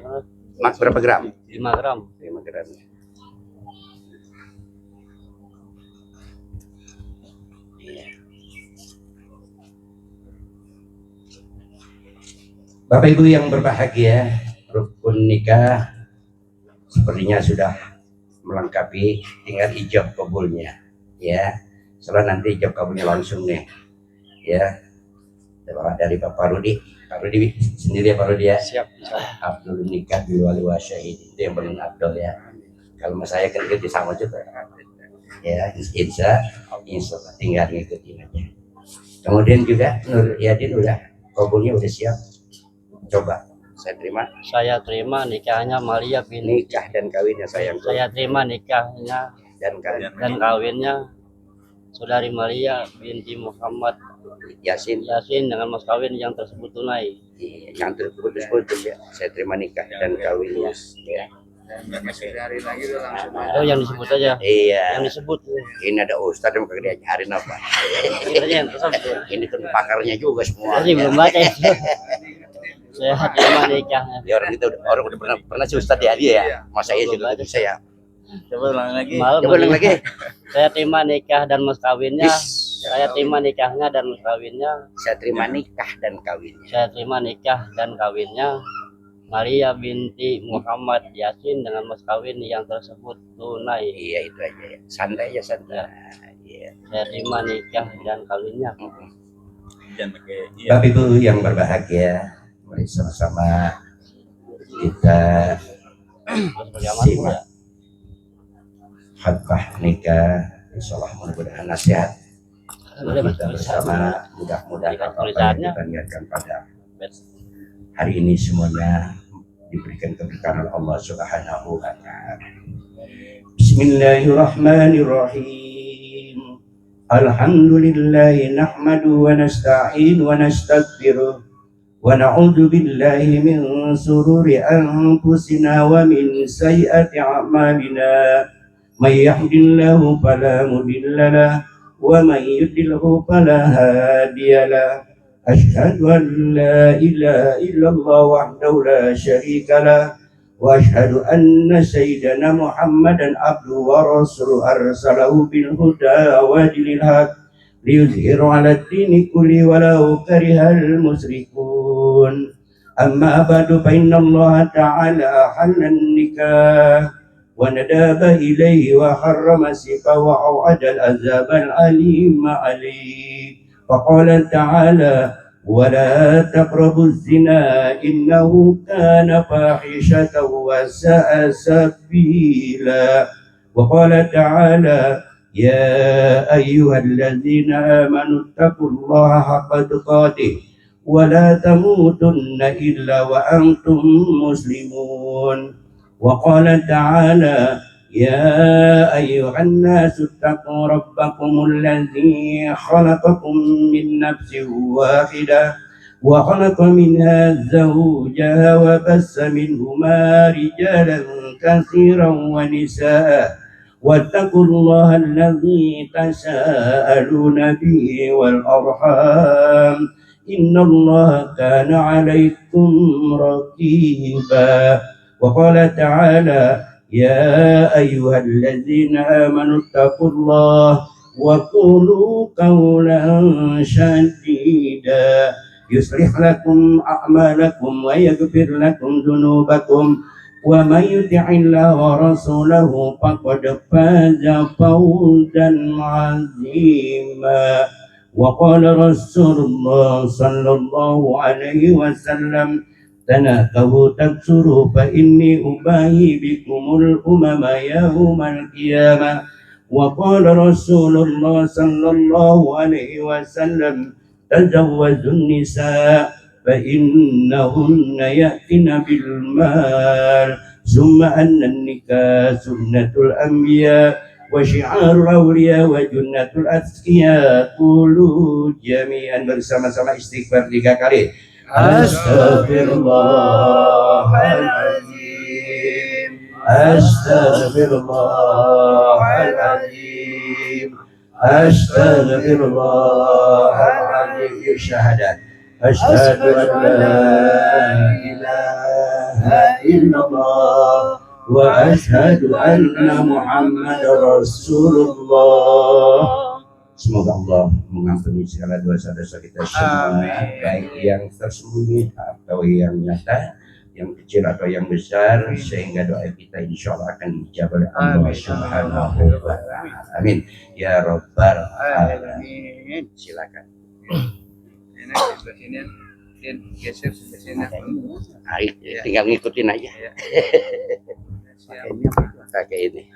[SPEAKER 5] Mas berapa gram?
[SPEAKER 7] 5 gram.
[SPEAKER 5] 5 gram. Bapak Ibu yang berbahagia, rukun nikah sepertinya sudah melengkapi, tinggal ijab kabulnya ya. Setelah nanti ijab kabulnya langsung nih ya, dari Bapak Rudi. Pak Rudi sendiri ya Pak Rudi ya.
[SPEAKER 7] Siap.
[SPEAKER 5] Abdul nikah bil wali wasyahid, itu yang paling abdul ya. Kalau mas saya kan kerja sama juga ya, insya Allah tinggal ngikutin aja. Kemudian juga Nur Yadin udah kabulnya udah siap. Coba saya terima
[SPEAKER 7] nikahnya Malia binti.
[SPEAKER 5] nikah dan kawinnya sayang.
[SPEAKER 7] Saya terima nikahnya
[SPEAKER 5] Dan kawin
[SPEAKER 7] dan kawinnya saudari Malia binti Muhammad
[SPEAKER 5] Yasin.
[SPEAKER 7] dengan mas kawin yang tersebut tunai.
[SPEAKER 5] Yang terputus-putus ya. Saya terima nikah dan kawinnya ya.
[SPEAKER 6] Dan masih hari lagi udah langsung.
[SPEAKER 7] Oh, yang disebut aja.
[SPEAKER 5] Iya.
[SPEAKER 7] Yang disebut.
[SPEAKER 5] Ini ada ustadz yang kagak diajarin apa.
[SPEAKER 7] Ini yang tersebut.
[SPEAKER 5] Ini kan pakarnya juga semua.
[SPEAKER 7] Masih belum baca itu. Saya terima nikahnya.
[SPEAKER 5] Ya orang itu orang udah pernah si ustadz ya dia ya. Masa iya juga bisa ya.
[SPEAKER 6] Coba ulang lagi.
[SPEAKER 5] Coba ulang lagi.
[SPEAKER 7] Saya terima nikah dan mas kawinnya. Saya terima nikahnya dan mas kawinnya.
[SPEAKER 5] Saya terima nikah dan kawinnya.
[SPEAKER 7] Saya terima nikah dan kawinnya Maria binti Muhammad Yasin dengan mas kawin yang tersebut tunai.
[SPEAKER 5] Iya itu aja ya. Santai aja santai. Iya.
[SPEAKER 7] Saya terima nikah dan kawinnya.
[SPEAKER 6] Jangan pakai
[SPEAKER 5] Bapak Ibu yang berbahagia, mari sama-sama kita simak khutbah nikah. Insyaallah mudah-mudahan nasihat kita bersama, mudah-mudahan apa yang kita niatkan pada hari ini semuanya diberikan keberkahan Allah Subhanahu wa taala. Bismillahirrahmanirrahim. Alhamdulillahi nahmadu wa nasta'in wa nastaghfiruh wa na'udzu billahi min sururi anfusina wa min sayyiati a'malina. May yahdihillahu fala mudilla lahu wa may yudlilhu fala hadiya lahu. Asyhadu an la ilaha illallah wahdahu la syarika lah wa asyhadu anna sayyidana Muhammadan abduhu wa rasuluhu arsalahu bil huda wa dinil haq liyuzhiru 'ala ad-dini kulli walau karihal musyrikun. Amma ba'du fa inna Allah ta'ala halan nikah wa nadaba ilayhi wa harrama sifa wa au'ada al-azab al-alim alayhi. فقال تعالى ولا تقربوا الزنا إنه كان فاحشة وساء سبيلا. وقال تعالى يا أيها الذين آمنوا اتقوا الله حق تقاته ولا تموتن إلا وأنتم مسلمون. وقال تعالى يا أيها الناس اتقوا ربكم الذي خلقكم من نفس واحدة وخلق منها زوجها وبث منهما رجالا كثيرا ونساء واتقوا الله الذي تساءلون به والأرحام إن الله كان عليكم رقيبا. وقال تعالى يا أيها الذين آمنوا اتقوا الله وقولوا قولا سديدا يصلح لكم أعمالكم ويغفر لكم ذنوبكم ومن يطع الله ورسوله فقد فاز فوزا عظيما. وقال رسول الله صلى الله عليه وسلم تناكبوا تكسروا فإني أباهي بكم الأمم يوم القيامة. وقال رسول الله صلى الله عليه وسلم تزوجوا النساء فإنهن يأتين بالمال ثم أن النكاح سنة الأنبياء وشعار الأولياء وجنة الأتقياء. قولوا جميعا bersama-sama istighfar 3 kali. Astaghfirullahaladzim, Astaghfirullahaladzim, Astaghfirullahaladzim. Syahadat. Asyhadu an la ilaha illallah wa asyhadu anna Muhammadar Rasulullah. Semoga Allah mengampuni segala dosa-dosa kita semua, baik yang tersembunyi atau yang nyata, yang kecil atau yang besar, sehingga doa kita insya Allah akan dijawab oleh Allah Subhanahu wa Ta'ala. Amin. Ya Rabbal Alamin. Silakan.
[SPEAKER 6] Geser ke sini.
[SPEAKER 5] Tinggal ngikutin aja. Pakai ini.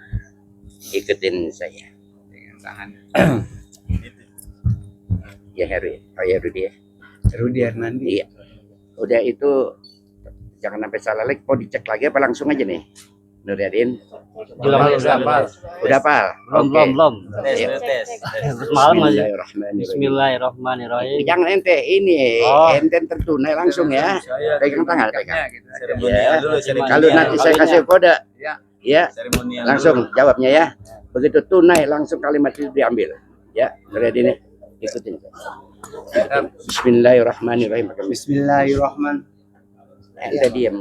[SPEAKER 5] Ikutin saya.
[SPEAKER 6] Dengan tangan.
[SPEAKER 5] Ya Heru, ya Rudi ya.
[SPEAKER 6] Rudi Hernandi.
[SPEAKER 5] Iya. Udah itu jangan sampai salah lagi. Mau dicek lagi apa langsung aja nih? Nuryadin. Udah hafal.
[SPEAKER 7] Belum.
[SPEAKER 6] Tes.
[SPEAKER 7] Terus malam aja.
[SPEAKER 5] Bismillahirrahmanirrahim.
[SPEAKER 7] Bismillahirrahmanirrahim.
[SPEAKER 5] Jangan ente ini,
[SPEAKER 7] Oh.
[SPEAKER 5] ente tertunai langsung ya. Pegang tangan, pegang.
[SPEAKER 6] Seremonial dulu,
[SPEAKER 5] Kalau nanti saya kasih kode, ya
[SPEAKER 6] seremonial
[SPEAKER 5] langsung jawabnya ya. Begitu tunai langsung kalimat itu diambil. Ya, Nuryadin ya. Ikutin. Bismillahirrahmanirrahim.
[SPEAKER 6] Bismillahirrahmanirrahim.
[SPEAKER 5] Ente diam.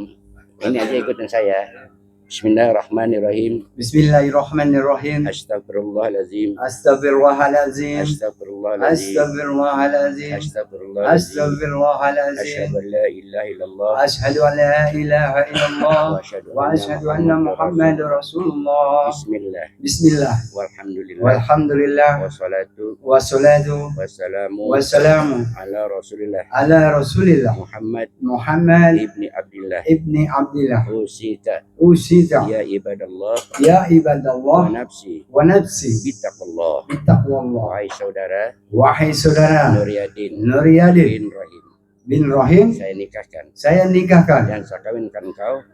[SPEAKER 5] Ini aja ikutin saya. Bismillahirrahmanirrahim.
[SPEAKER 6] Bismillahirrahmanirrahim.
[SPEAKER 5] Astagfirullahalazim.
[SPEAKER 6] Astagfirullahalazim.
[SPEAKER 5] Astagfirullahalazim.
[SPEAKER 6] Astagfirullahalazim.
[SPEAKER 5] Astagfirullahalazim.
[SPEAKER 6] Astagfirullahalazim.
[SPEAKER 5] Asyhadu an la ilaha illallah.
[SPEAKER 6] Asyhadu an la ilaha illallah wa asyhadu anna Muhammadar Rasulullah.
[SPEAKER 5] Bismillah.
[SPEAKER 6] Bismillah.
[SPEAKER 5] Walhamdulillah.
[SPEAKER 6] Walhamdulillah.
[SPEAKER 5] Wassalatu
[SPEAKER 6] Wassalatu
[SPEAKER 5] wassalamu
[SPEAKER 6] wassalamu
[SPEAKER 5] ala Rasulillah
[SPEAKER 6] ala Rasulillah
[SPEAKER 5] Muhammad
[SPEAKER 6] Muhammad
[SPEAKER 5] ibni Abdillah.
[SPEAKER 6] ibni Abdillah.
[SPEAKER 5] Usita
[SPEAKER 6] Usita
[SPEAKER 5] ya ibadallah
[SPEAKER 6] ya
[SPEAKER 5] wa
[SPEAKER 6] ibadallah
[SPEAKER 5] nafsi
[SPEAKER 6] wa nafsi
[SPEAKER 5] bittaqullah.
[SPEAKER 6] bittaqwallah.
[SPEAKER 5] Wahai saudara
[SPEAKER 6] Wahai saudara
[SPEAKER 5] Nuryadin
[SPEAKER 6] Nuryadin
[SPEAKER 5] bin Rahim,
[SPEAKER 6] bin Rahim,
[SPEAKER 5] saya nikahkan
[SPEAKER 6] saya nikahkan
[SPEAKER 5] dan saya kawinkan engkau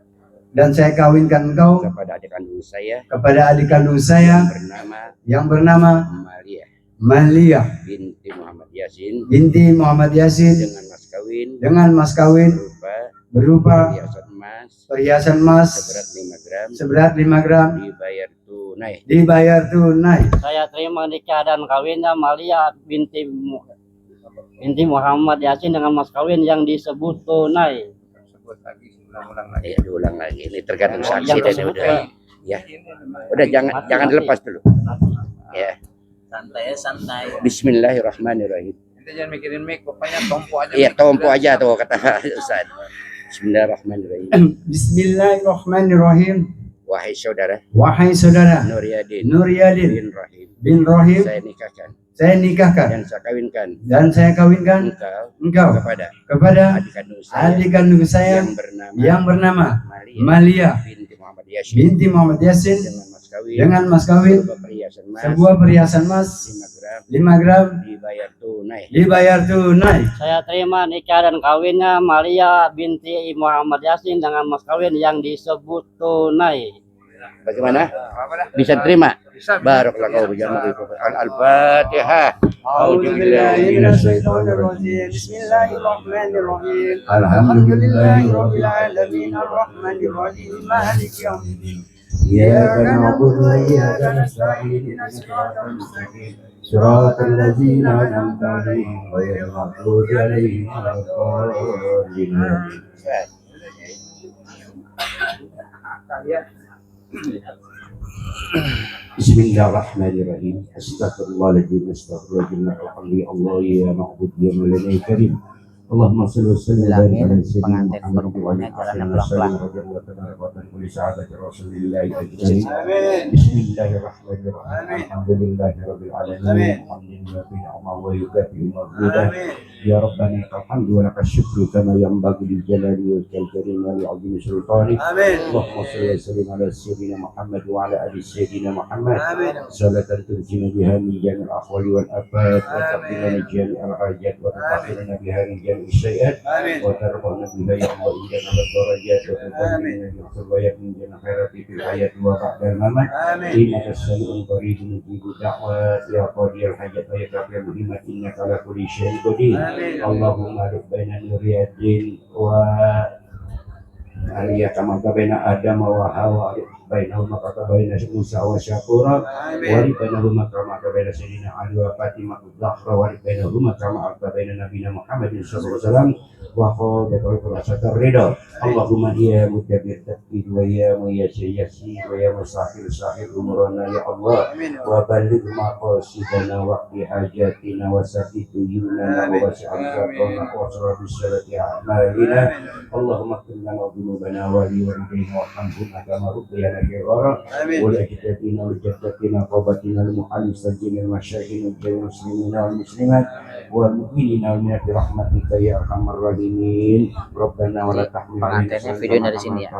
[SPEAKER 6] dan saya kawinkan engkau
[SPEAKER 5] kepada adik kandung saya
[SPEAKER 6] kepada adik kandung saya
[SPEAKER 5] yang bernama
[SPEAKER 6] yang bernama
[SPEAKER 5] Malia
[SPEAKER 6] Malia
[SPEAKER 5] binti Muhammad Yasin
[SPEAKER 6] binti Muhammad Yasin
[SPEAKER 5] dengan mas kawin
[SPEAKER 6] berupa
[SPEAKER 5] perhiasan emas
[SPEAKER 6] perhiasan emas
[SPEAKER 5] seberat 5 gram
[SPEAKER 6] seberat 5 gram
[SPEAKER 5] dibayar tunai.
[SPEAKER 6] Saya
[SPEAKER 7] terima nikah dan kawinnya Malia binti Muhammad Yasin dengan mas kawin yang disebut tunai.
[SPEAKER 6] Sebut lagi, ulang lagi.
[SPEAKER 5] Ya, diulang lagi. Ini tergantung
[SPEAKER 7] Yang
[SPEAKER 5] saksi dan
[SPEAKER 7] tersebut
[SPEAKER 5] udah. Ya. Udah jangan dilepas dulu. Ya.
[SPEAKER 3] Santai.
[SPEAKER 5] Bismillahirrahmanirrahim.
[SPEAKER 6] Kita jangan mikirin mic, pokoknya tompo aja.
[SPEAKER 5] Iya,
[SPEAKER 6] mic.
[SPEAKER 5] tompo aja tuh kata Ustaz. Bismillahirrahmanirrahim.
[SPEAKER 6] Bismillahirrahmanirrahim.
[SPEAKER 5] Wahai saudara
[SPEAKER 6] Wahai saudara
[SPEAKER 5] Nuryadin
[SPEAKER 6] Nuryadin
[SPEAKER 5] bin Rahim,
[SPEAKER 6] bin Rahim,
[SPEAKER 5] saya nikahkan
[SPEAKER 6] saya nikahkan
[SPEAKER 5] dan saya kawinkan
[SPEAKER 6] engkau kepada adik kandung saya yang bernama Malia binti Muhammad Yasin dengan mas kawin sebuah perhiasan emas 5 gram dibayar tunai.
[SPEAKER 7] Saya terima nikah dan kawinnya Malia binti Muhammad Yasin dengan mas kawin yang disebut tunai.
[SPEAKER 3] Bagaimana? Bisa terima? Barakallahu fiikum. Al-Fatihah.
[SPEAKER 6] أعوذ بالله من الشيطان الرجيم بسم الله الرحمن الرحيم الحمد لله رب العالمين الرحمن الرحيم مالك يوم الدين إياك نعبد وإياك نستعين اهدنا الصراط المستقيم صراط الذين أنعمت عليهم غير المغضوب عليهم ولا الضالين
[SPEAKER 5] Bismillahirrahmanirrahim. Astagfirullahaladzim. Astagfirullahaladzim. Alhamdulillah ya ma'bud ya maulana karim. Allahumma salli wa sallim wa barik ala sayyidina Muhammad wa ala alihi wa sahbihi. Bismillahirrahmanirrahim. Alhamdulillahirabbil alamin. Alhamdulillahi ni'ma wa yukafi maghfidah. Ya Rabbana alhamdu wa lakal syukru kama yanbaghi lil jalali wal karim wa li 'azimi sultani. Allahumma salli wa sallim ala sayyidina Muhammad wa ala ali sayyidina Muhammad. Salatan tunjina biha min jami'il ahwali wal afat wa taqina jami'al hajat wa tutahhiruna biha min jami'il syai'at wa tarfa'una biha ya Allah ila darajat wa tuqaddimuna bi khairat min jami'il khairati fil hayati wa ba'dal mamat. Innaka sami'un qaribun mujibu da'wat ya qadiyal hajat wa ya kafiyal muhimmat innaka ala kulli syai'in qadir. Allahumma alif baina nuriyatin wa aliyah kama baina Adam wa Hawa bainahuma kama baina Musa wa Syakura wa bainahuma kama baina Sayyidina Ali wa Fatimah Zahra wa bainahuma kama baina Nabiyina Muhammadin sallallahu alaihi wasallam wa qadatul asatar ridha. Allahumma ya mudabbir tadbir wa ya muyassir wa ya musafir sahib umurana ya Allah wa baligh maqasidana wa qdi hajatina wa sadid tuyunana wa wasi'al zakana wa sarabis salati a'malina. Allahumma qil lana dhunubana wa li walidayna warhamhuma kama rabbayana shighara wa la tajidina wa jaddatina qabatina al mu'allisajina al masyaikhina al muslimina wal muslimat wal mu'minina wal mu'minat bi rahmatika ya arhamar rahimin. Rabbana wa la tahmil
[SPEAKER 1] Pengantinnya video dari sini ya.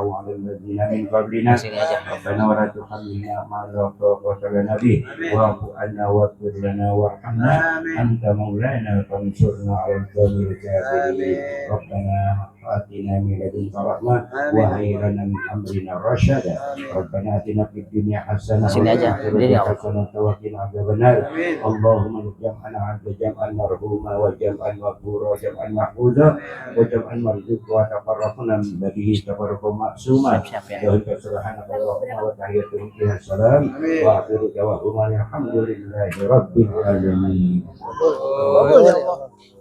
[SPEAKER 5] Sini aja. Rabbana wa la tuhammilna ma la taqata lana bih wa'fu 'anna waghfir lana warhamna anta maulana fansurna 'alal qawmil kafirin. Rabbana atina min ladunka rahmah wa hayyi lana min amrina rasyada. Rabbana atina fid dunya hasanah wa fil akhirati hasanah wa qina adzabannar. Allahumma jam'ana 'ala jam'an marhuma wa jam'an maghfura wa jam'an mahfuza wa jam'an marzuqa wa tafarraqna min badihi tafarruqan ma'suma. Ya subhanaka Allahumma wa tahiyyatuhum fiha salam wa akhiru da'wahum alhamdulillahi rabbil alamin.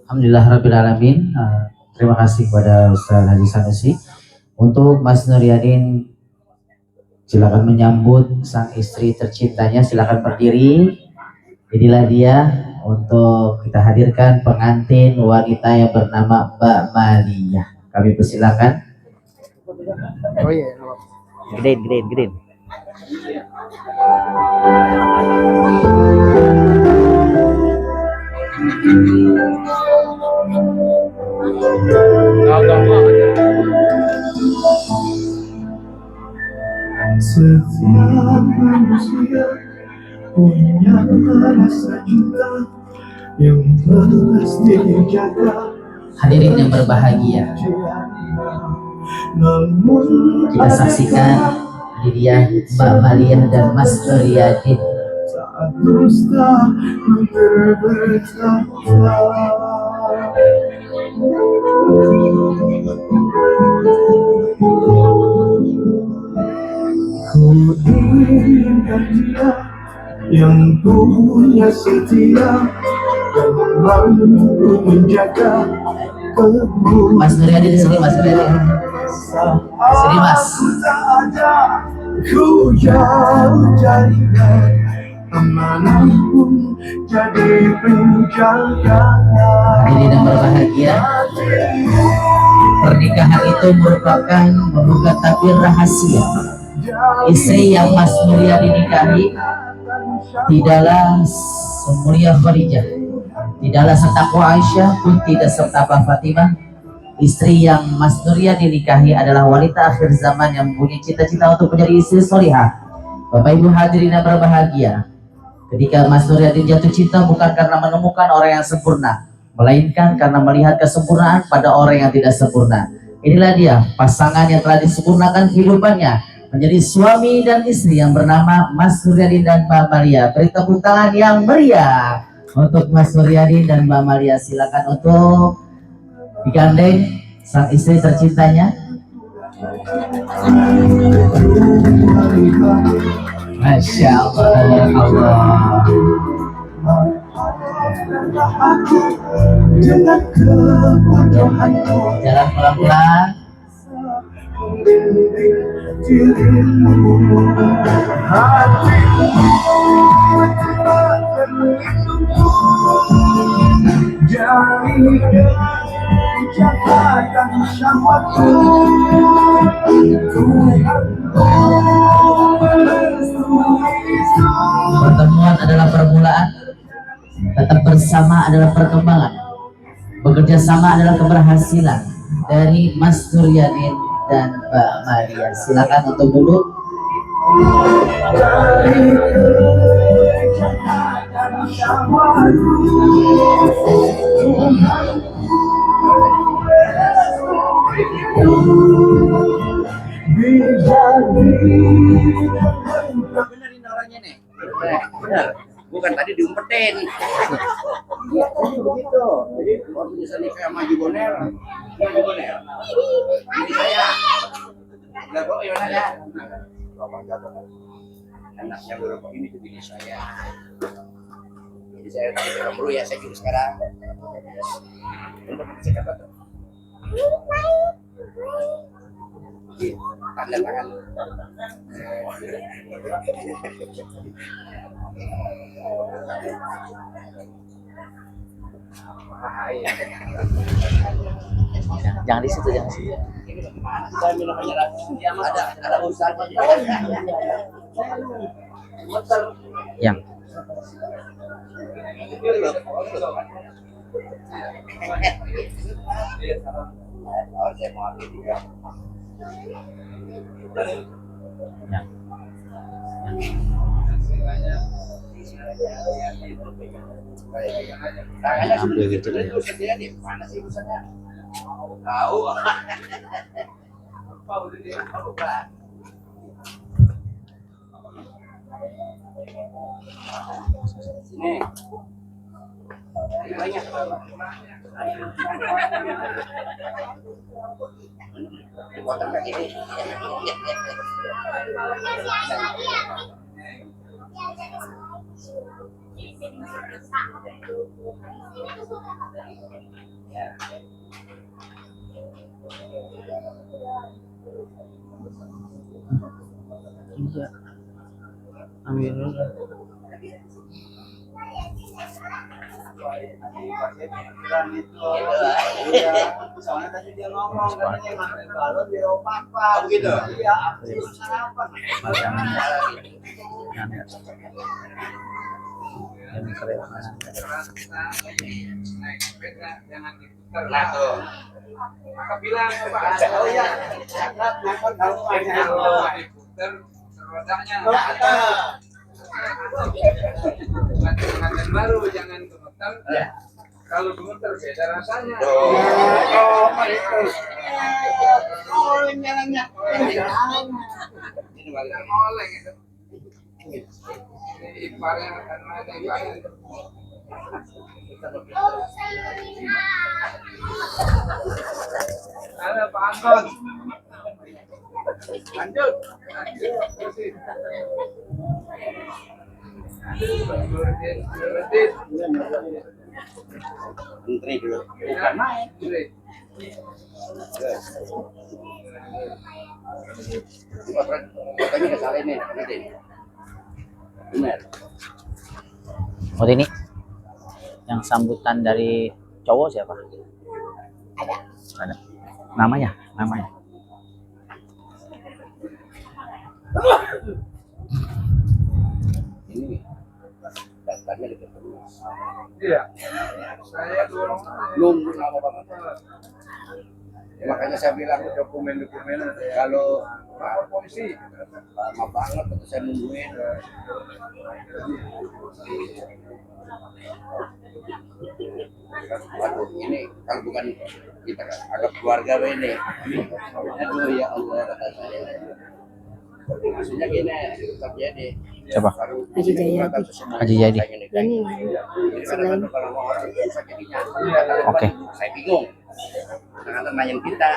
[SPEAKER 1] Alhamdulillah rabbil alamin. Terima kasih kepada Ustaz Haji Sanusi. Untuk Mas Nuryadin, silakan menyambut sang istri tercintanya, silakan berdiri. Inilah dia untuk kita hadirkan pengantin wanita yang bernama Mbak Maliyah. Kami persilakan.
[SPEAKER 6] Oh iya.
[SPEAKER 1] Green.
[SPEAKER 2] Setiap manusia punya rasa cinta yang pasti dijaga.
[SPEAKER 1] Hadirin yang berbahagia,
[SPEAKER 2] Namun
[SPEAKER 1] kita saksikan ini dia Mbak Maliyah dan Mas Nuryadin.
[SPEAKER 2] saat dusta berberita ku inginkan dia yang punya setia dan mampu menjaga kebutuhan.
[SPEAKER 1] Mas Nuryadin di sini, Mas Nuryadin. Sini, Mas.
[SPEAKER 2] Ku jauh jadinya amanah pun jadi penjaga.
[SPEAKER 1] Hadirin yang berbahagia, pernikahan itu merupakan membuka tabir rahasia. Istri yang Mas Nuryadin nikahi tidaklah semulia Khadijah, tidaklah setakwa Aisyah, pun tidak serta Fatimah. Istri yang Mas Nuryadin nikahi adalah wanita akhir zaman yang mempunyai cita-cita untuk menjadi istri solihah. Bapak Ibu hadirin yang berbahagia, ketika Mas Nuryadin jatuh cinta bukan karena menemukan orang yang sempurna, melainkan karena melihat kesempurnaan pada orang yang tidak sempurna. Inilah dia pasangan yang telah disempurnakan kehidupannya menjadi suami dan istri yang bernama Mas Suryadin dan Mbak Maria. Beri tepuk tangan yang meriah untuk Mas Suryadin dan Mbak Maria. Silakan untuk digandeng sang istri tercintanya. Masya Allah. Jalan pelan-pelan. Pertemuan adalah permulaan, tetap bersama adalah perkembangan, bekerja sama adalah keberhasilan dari Mas Suryadin dan Mbak Maria. Silakan untuk duduk.
[SPEAKER 3] Benerin orangnya nih. Bener. Bukan tadi diumpetin. Begitu. Jadi waktu bisa nikah sama Haji Bonel, Haji Bonel. Ini saya. Enggak kok gimana ya? Anaknya beberapa ini tuh bini saya. Jadi saya tadi bilang dulu ya, saya juga sekarang. Untuk saya kata tuh. Tanda tangan.
[SPEAKER 1] Jangan di situ, jangan di situ.
[SPEAKER 3] Saya minum aja ada urusan.
[SPEAKER 1] Yang
[SPEAKER 3] Oh, saya mau ambil juga. Tangannya
[SPEAKER 4] Ambil gitu deh.
[SPEAKER 3] dia nih, mana sih urusannya? Tahu. Apa udah dia? Apa? Sini. Banyak. Potong kaki ini. Ya.
[SPEAKER 4] Ambil dulu.
[SPEAKER 6] Soalnya tadi dia ngomong katanya kalau di Opapa.
[SPEAKER 3] Begitu.
[SPEAKER 6] Iya, urusan apa?
[SPEAKER 4] Ini keren.
[SPEAKER 3] Nah tuh.
[SPEAKER 6] Maka bilang Pak, oh ya, sangat nakal tahu aja.
[SPEAKER 8] Pengantin baru jangan gemetar.
[SPEAKER 3] Ya.
[SPEAKER 8] Kalau gemetar beda rasanya.
[SPEAKER 3] Ini balik.
[SPEAKER 8] Oleng itu. Iparnya akan mana iparnya. Halo Pak Anton. Lanjut. Terusin.
[SPEAKER 3] Menteri dulu.
[SPEAKER 8] Bukan main.
[SPEAKER 3] Fotonya kesalin nih, nanti. Benar.
[SPEAKER 4] Oh ini yang sambutan dari cowok siapa? Ada. Namanya.
[SPEAKER 3] Ini daftarnya dekat terus.
[SPEAKER 8] Iya. Saya dorong.
[SPEAKER 3] Nunggu lama banget. Ya, makanya saya bilang dokumen-dokumen kalau
[SPEAKER 8] Pak polisi.
[SPEAKER 3] lama banget itu saya nungguin. Waduh, ini kalau bukan kita kan agak keluarga ini. Aduh ya Allah kata saya. Maksudnya gini, tetap jadi.
[SPEAKER 4] Siapa?
[SPEAKER 9] Haji Jayadi.
[SPEAKER 4] Haji Jayadi.
[SPEAKER 9] Ini selain
[SPEAKER 3] Kalau mau orang bisa jadinya.
[SPEAKER 4] Oke.
[SPEAKER 3] Saya bingung. Karena nanyain kita.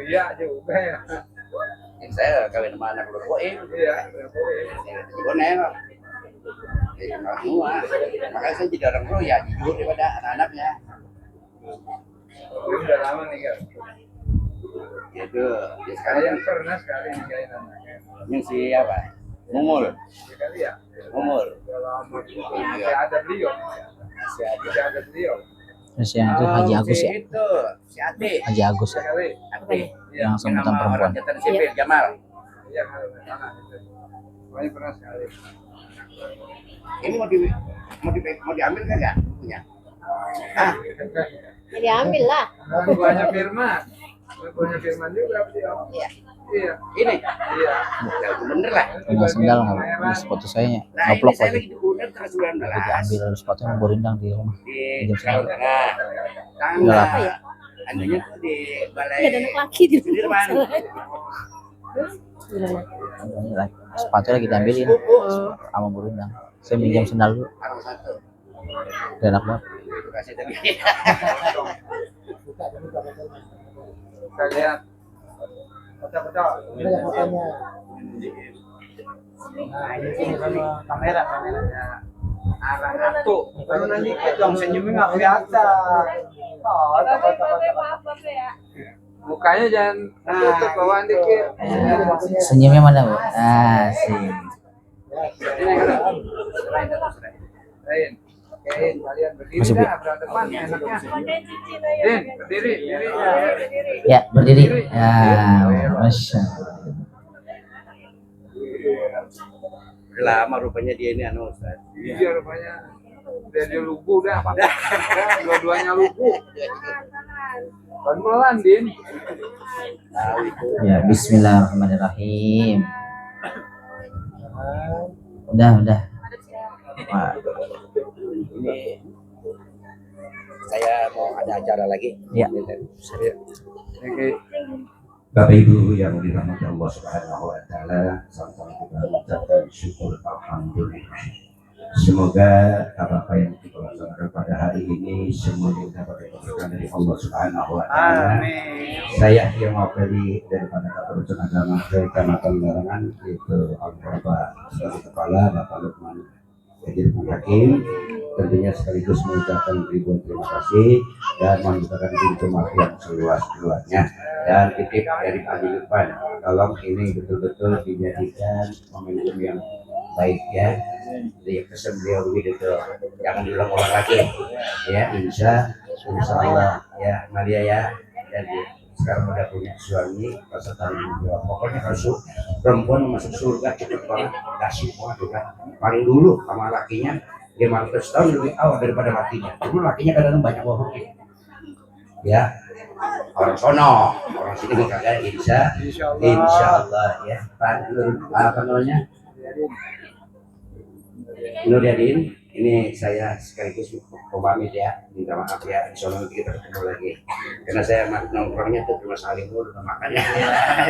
[SPEAKER 8] Iya juga ya.
[SPEAKER 3] Saya kawin sama anak lu
[SPEAKER 8] Iya.
[SPEAKER 3] Bonel. Semua. Makanya saya jadi orang ya jujur daripada anak-anaknya.
[SPEAKER 8] Udah lama nih kan.
[SPEAKER 3] Gitu. Ya sekarang
[SPEAKER 8] Saya pernah sekali nikahin anaknya.
[SPEAKER 3] ini si apa? Mumul.
[SPEAKER 8] Sekali ya.
[SPEAKER 3] Mumul.
[SPEAKER 8] Udah lama. Masih ada beliau. Masih ada beliau.
[SPEAKER 4] Terus yang itu Haji Agus ya.
[SPEAKER 3] Itu si Ate.
[SPEAKER 4] Haji Agus ya.
[SPEAKER 8] Sekali.
[SPEAKER 3] Ate.
[SPEAKER 4] Yang sebutan
[SPEAKER 3] Nama
[SPEAKER 4] perempuan.
[SPEAKER 3] orang Jatan Sipil Jamal.
[SPEAKER 8] Iya kalau anak itu. Pokoknya pernah sekali.
[SPEAKER 3] Ini mau diambil kagak? Punya. Ah,
[SPEAKER 9] diambil lah.
[SPEAKER 8] Banyak firman. Banyak firman juga beliau.
[SPEAKER 3] iya.
[SPEAKER 8] Iya.
[SPEAKER 3] Ini.
[SPEAKER 8] Iya.
[SPEAKER 3] Ya, bener lah.
[SPEAKER 4] Punya sendal nggak? Sepatu saya
[SPEAKER 3] Nah, ini
[SPEAKER 4] ngoplok
[SPEAKER 3] saya
[SPEAKER 4] lagi.
[SPEAKER 3] lagi diundang tanggal 19.
[SPEAKER 4] Lagi diambil sepatunya mau berindang di rumah.
[SPEAKER 3] Di
[SPEAKER 4] Jam
[SPEAKER 3] Tanggal
[SPEAKER 4] segini.
[SPEAKER 3] Tanggal.
[SPEAKER 4] Apa
[SPEAKER 9] ya?
[SPEAKER 3] Anunya tuh di Balai
[SPEAKER 9] Ada anak laki di
[SPEAKER 3] Sudirman.
[SPEAKER 9] Gimana?
[SPEAKER 4] Sepatu lagi diambilin sama berindang. Saya minjam sendal dulu.
[SPEAKER 3] Arang satu.
[SPEAKER 4] Udah enak banget.
[SPEAKER 3] Kasih tadi.
[SPEAKER 8] Kita lihat. Foto-foto. Nah, ini sini sama kamera. Arah satu. Baru nanti dong senyumnya nggak kelihatan. Oh, mukanya jangan tutup bawaan dikit.
[SPEAKER 1] Senyumnya mana, Bu? Sih.
[SPEAKER 8] Lain. Oke, kalian berdiri
[SPEAKER 4] Masih, Bu.
[SPEAKER 8] dah berhadapan enaknya. Din, berdiri.
[SPEAKER 1] Ya, berdiri. Ya, Masya.
[SPEAKER 3] Udah lama rupanya dia ini anu Ustaz.
[SPEAKER 8] Iya rupanya. Dia lugu dah. Dua-duanya lugu. Pelan-pelan, Din.
[SPEAKER 3] Tahu itu.
[SPEAKER 1] Ya, bismillahirrahmanirrahim. Udah. Wah,
[SPEAKER 3] Ini saya mau ada acara lagi.
[SPEAKER 1] Ya.
[SPEAKER 8] Oke.
[SPEAKER 5] Bapak Ibu yang dirahmati Allah Subhanahu wa taala, sama-sama kita mengucapkan syukur alhamdulillah. Semoga apa yang kita laksanakan pada hari ini semuanya dapat diberkahi dari Allah Subhanahu wa taala. Saya yang mewakili daripada Kapolres Agama Kecamatan Larangan yaitu Bapak sebagai kepala Bapak Lukman Haji Hakim, tentunya sekaligus mengucapkan ribuan terima kasih dan membukakan pintu maaf yang seluas-luasnya dan titip dari Pak Lukman, tolong ini betul-betul dijadikan momentum yang baik ya. Jadi pesan beliau begitu, jangan diulang-ulang lagi ya. Insya Allah ya Maria ya. Jadi sekarang udah punya suami, rasa tanggung jawab. Pokoknya kalau perempuan masuk surga cepet banget, gak semua juga. Paling dulu sama lakinya 500 tahun lebih awal daripada lakinya. Dulu lakinya kadang banyak bohongnya. Ya, orang sono, orang sini kagak insya Allah ya. Apa namanya? Nur Yadin, ini saya sekaligus pamit ya, minta maaf ya, insya Allah kita ketemu lagi. Karena saya nongkrongnya tuh cuma saling dulu makannya.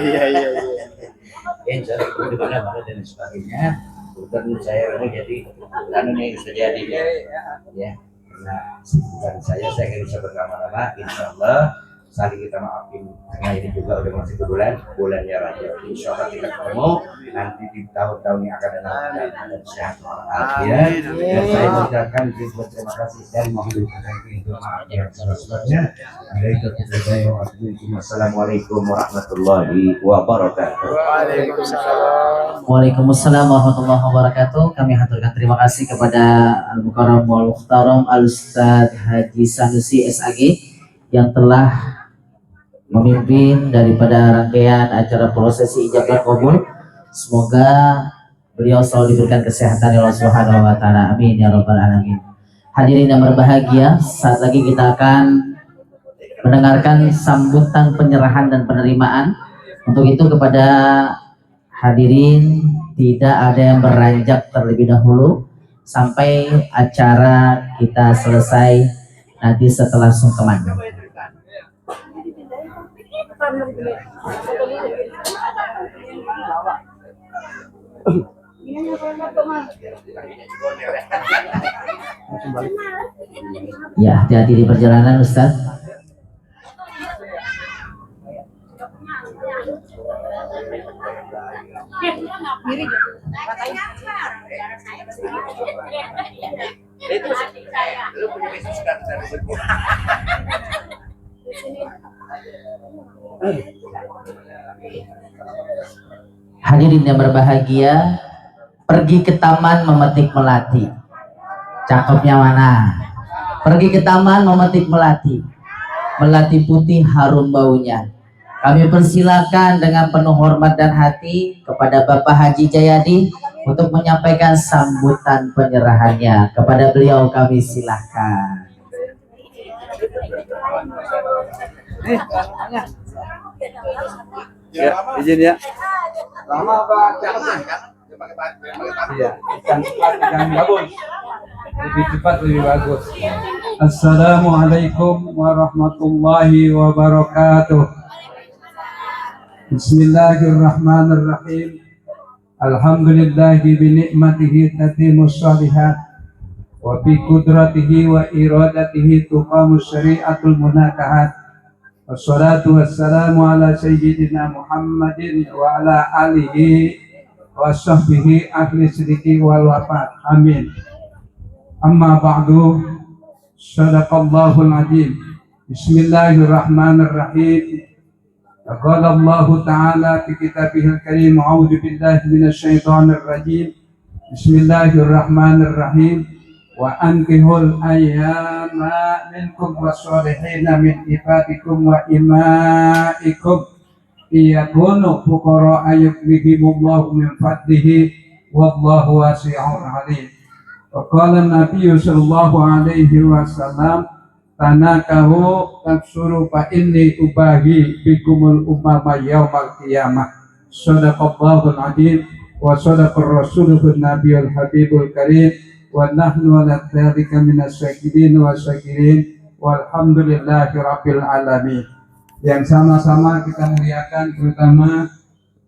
[SPEAKER 5] Iya. Insya Allah itu dimana-mana dan sebagainya. Bukan saya ini jadi, anu nih bisa jadi ya. Karena bukan saya akan bisa berlama-lama, insya Allah. Saling kita maafin karena ini juga udah masuk ke bulannya Rajab. Insya Allah kita ketemu nanti di tahun-tahun yang akan datang dan sehat walafiat. Dan saya mengucapkan ribuan terima kasih dan mohon pintu maaf yang sebesar-besarnya. Assalamualaikum warahmatullahi wabarakatuh.
[SPEAKER 1] Waalaikumsalam warahmatullahi wabarakatuh. Kami haturkan terima kasih kepada Al-Mukarram wal Mukhtaram Al-Ustadz Haji Sanusi SAG yang telah memimpin daripada rangkaian acara prosesi ijabah kabul. Semoga beliau selalu diberikan kesehatan oleh Allah Subhanahu wa taala. Amin ya rabbal alamin. Hadirin yang berbahagia, saat lagi kita akan mendengarkan sambutan penyerahan dan penerimaan. Untuk itu kepada hadirin tidak ada yang beranjak terlebih dahulu sampai acara kita selesai nanti setelah sungkeman. Ya, hati-hati di perjalanan Ustaz. Hadirin yang berbahagia, pergi ke taman memetik melati. Cakepnya mana? Pergi ke taman memetik melati. Melati putih harum baunya. Kami persilakan dengan penuh hormat dan hati kepada Bapak Haji Jayadi untuk menyampaikan sambutan penyerahannya. Kepada beliau kami silahkan.
[SPEAKER 8] Ya, izin ya. Lama Pak, iya, ikan bagus. Lebih cepat lebih bagus. Assalamualaikum warahmatullahi wabarakatuh. Bismillahirrahmanirrahim. Alhamdulillahi binikmatihi tatimus shalihat wa bi qudratihi wa iradatihi tuqamus syari'atul munakahat. Wassalatu wassalamu ala sayyidina Muhammadin wa ala alihi wa sahbihi ahli sidiki wal wafat. Amin. Amma ba'du. Sadaqallahul azim. Bismillahirrahmanirrahim. قال الله تعالى في كتابه الكريم أعوذ بالله من الشيطان الرجيم بسم الله الرحمن الرحيم وأنكحوا الأيام منكم والصالحين من عبادكم وإمائكم إن يكونوا فقراء يغنيهم الله من فضله والله واسع عليم وقال النبي صلى الله عليه وسلم tanakahu taksuru fa inni ubahi bikumul umama yaumal qiyamah. Sadaqallahul azim wa sadaqar rasulul nabiyul habibul karim wa nahnu ala dzalika minas syakirin wa syakirin walhamdulillahi rabbil alamin. Yang sama-sama kita muliakan terutama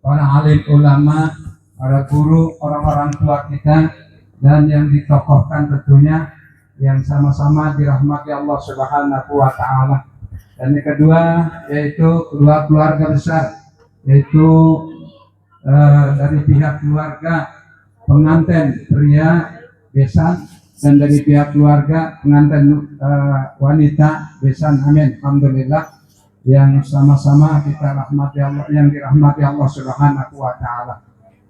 [SPEAKER 8] para alim ulama, para guru, orang-orang tua kita dan yang ditokohkan tentunya yang sama-sama dirahmati Allah Subhanahu wa taala. Dan yang kedua yaitu kedua keluarga besar, yaitu dari pihak keluarga pengantin pria besan dan dari pihak keluarga pengantin wanita besan. Amin. Alhamdulillah yang sama-sama kita rahmati Allah, yang dirahmati Allah Subhanahu wa taala.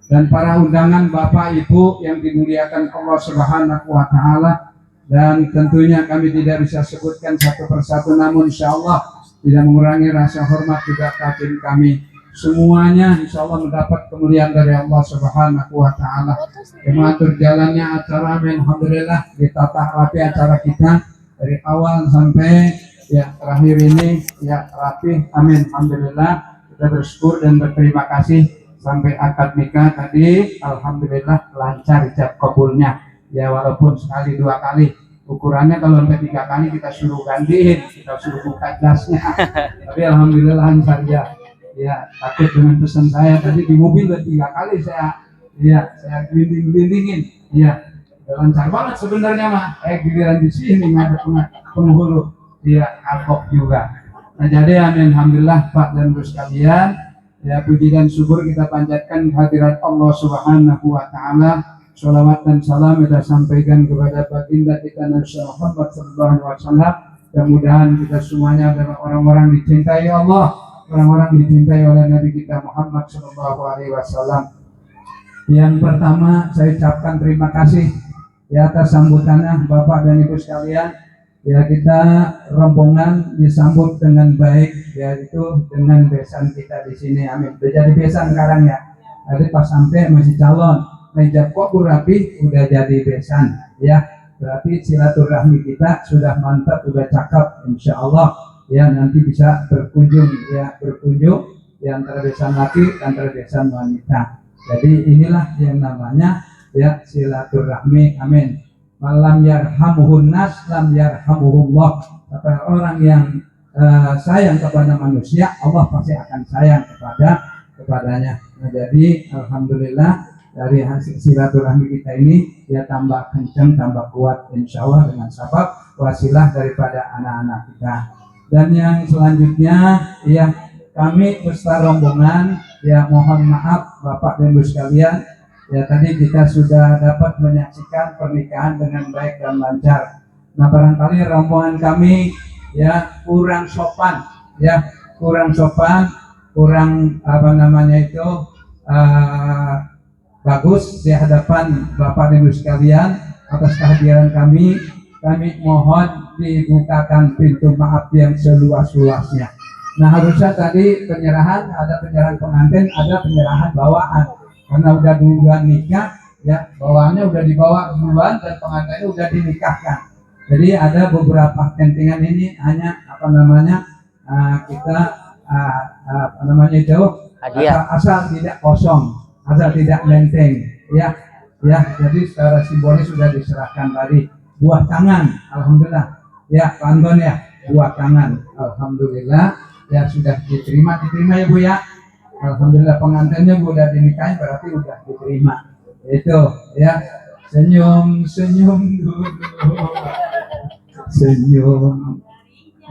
[SPEAKER 8] Dan para undangan Bapak Ibu yang dimuliakan Allah Subhanahu wa taala. Dan tentunya kami tidak bisa sebutkan satu persatu, namun insya Allah tidak mengurangi rasa hormat juga kagum kami. Semuanya insya Allah mendapat kemuliaan dari Allah Subhanahu wa taala. Mengatur jalannya acara, alhamdulillah ditata rapi acara kita dari awal sampai ya terakhir ini ya rapi. Amin. Alhamdulillah kita bersyukur dan berterima kasih sampai akad nikah tadi alhamdulillah lancar ijab kabulnya. Ya walaupun sekali dua kali, ukurannya kalau sampai 3 kali kita suruh gantiin, kita suruh buka jasnya. Tapi alhamdulillah lancar ya. Ya takut dengan pesan saya tadi di mobil 3 kali saya gelinding-gelindingin. Ya lancar banget sebenarnya mah. Giliran di sini ada penghulu, ya kapok juga. Nah jadi amin, alhamdulillah Pak dan Ibu sekalian. Ya puji dan syukur kita panjatkan hadirat Allah Subhanahu wa taala. Sholawat dan salam kita sampaikan kepada baginda kita Nabi Muhammad SAW. Mudah-mudahan kita semuanya adalah orang-orang dicintai Allah, orang-orang dicintai oleh Nabi kita Muhammad SAW. Yang pertama saya ucapkan terima kasih di atas sambutannya Bapak dan Ibu sekalian. Ya kita rombongan disambut dengan baik, yaitu dengan besan kita di sini. Amin. Udah jadi besan sekarang ya. Tadi pas sampai masih calon. Ijab kabul rapi udah jadi besan ya, berarti silaturahmi kita sudah mantap, sudah cakep, insya Allah ya nanti bisa berkunjung di antara besan laki, antara besan wanita. Jadi inilah yang namanya ya silaturahmi. Amin. Lam yarhamuhun nas lam yarhamuhullah. Kata orang yang sayang kepada manusia, Allah pasti akan sayang kepadanya. Nah, jadi alhamdulillah dari hasil silaturahmi kita ini dia tambah kencang, tambah kuat insya Allah dengan sabab wasilah daripada anak-anak kita. Dan yang selanjutnya ya kami beserta rombongan ya mohon maaf Bapak dan Ibu sekalian. Ya tadi kita sudah dapat menyaksikan pernikahan dengan baik dan lancar. Nah barangkali rombongan kami ya kurang sopan, kurang apa namanya itu bagus di hadapan Bapak dan Ibu sekalian. Atas kehadiran kami mohon dibukakan pintu maaf yang seluas-luasnya. Nah harusnya tadi ada penyerahan pengantin, ada penyerahan bawaan. Karena udah duluan nikah, ya bawaannya udah dibawa duluan dan pengantinnya udah dinikahkan. Jadi ada beberapa tentingan ini hanya apa namanya kita apa namanya itu asal tidak kosong, asal tidak menteng, ya. Jadi secara simbolis sudah diserahkan tadi buah tangan, alhamdulillah, ya Pak Anton ya buah tangan, alhamdulillah ya sudah diterima ya Bu ya. Alhamdulillah pengantinnya udah dinikahin berarti udah diterima. Itu ya. Senyum dulu. Senyum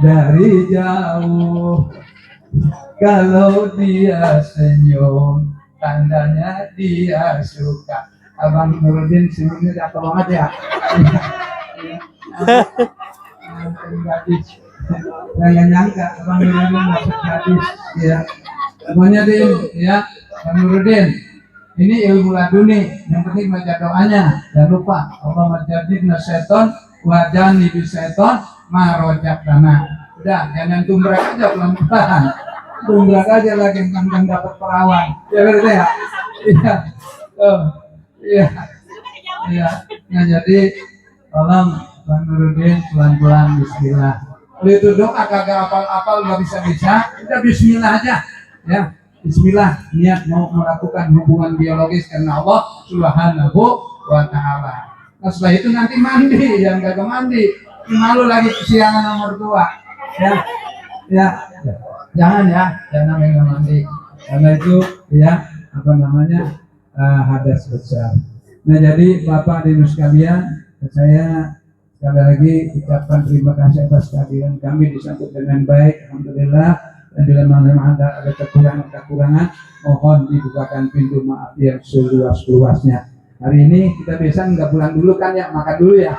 [SPEAKER 8] dari jauh. Kalau dia senyum tandanya dia suka. Abang Nurudin senyumnya jatuh banget ya. Jangan nyangka Abang Nurudin masuk gadis ya. Semuanya ya, Bang Nurudin. Ini ilmu laduni, yang penting baca doanya. Jangan lupa, Allah majadibna seton, wajani biseton, marojak tanah. Udah, jangan tumbrak aja pelan-pelan. Tumbrak aja lagi tentang dapat perawan. Ya berarti ya. Iya. Nah jadi, tolong Bang Nurudin pelan-pelan Bismillah. Kalau itu doa kagak apal-apal nggak bisa, udah Bismillah aja. Ya, Bismillah niat mau melakukan hubungan biologis karena Allah Subhanahu wa Ta'ala. Nah setelah itu nanti mandi, yang gak mandi malu lagi kesiangan nomor 2 ya jangan yang mandi karena itu ya apa namanya hadas besar. Nah jadi Bapak dan Ibu sekalian, saya sekali lagi ucapkan terima kasih atas kehadiran kami disambut dengan baik, alhamdulillah. Dan bila mana ada kekurangan, mohon dibukakan pintu maaf yang seluas-luasnya. Hari ini kita biasa nggak pulang dulu kan ya, makan dulu ya.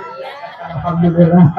[SPEAKER 8] Alhamdulillah.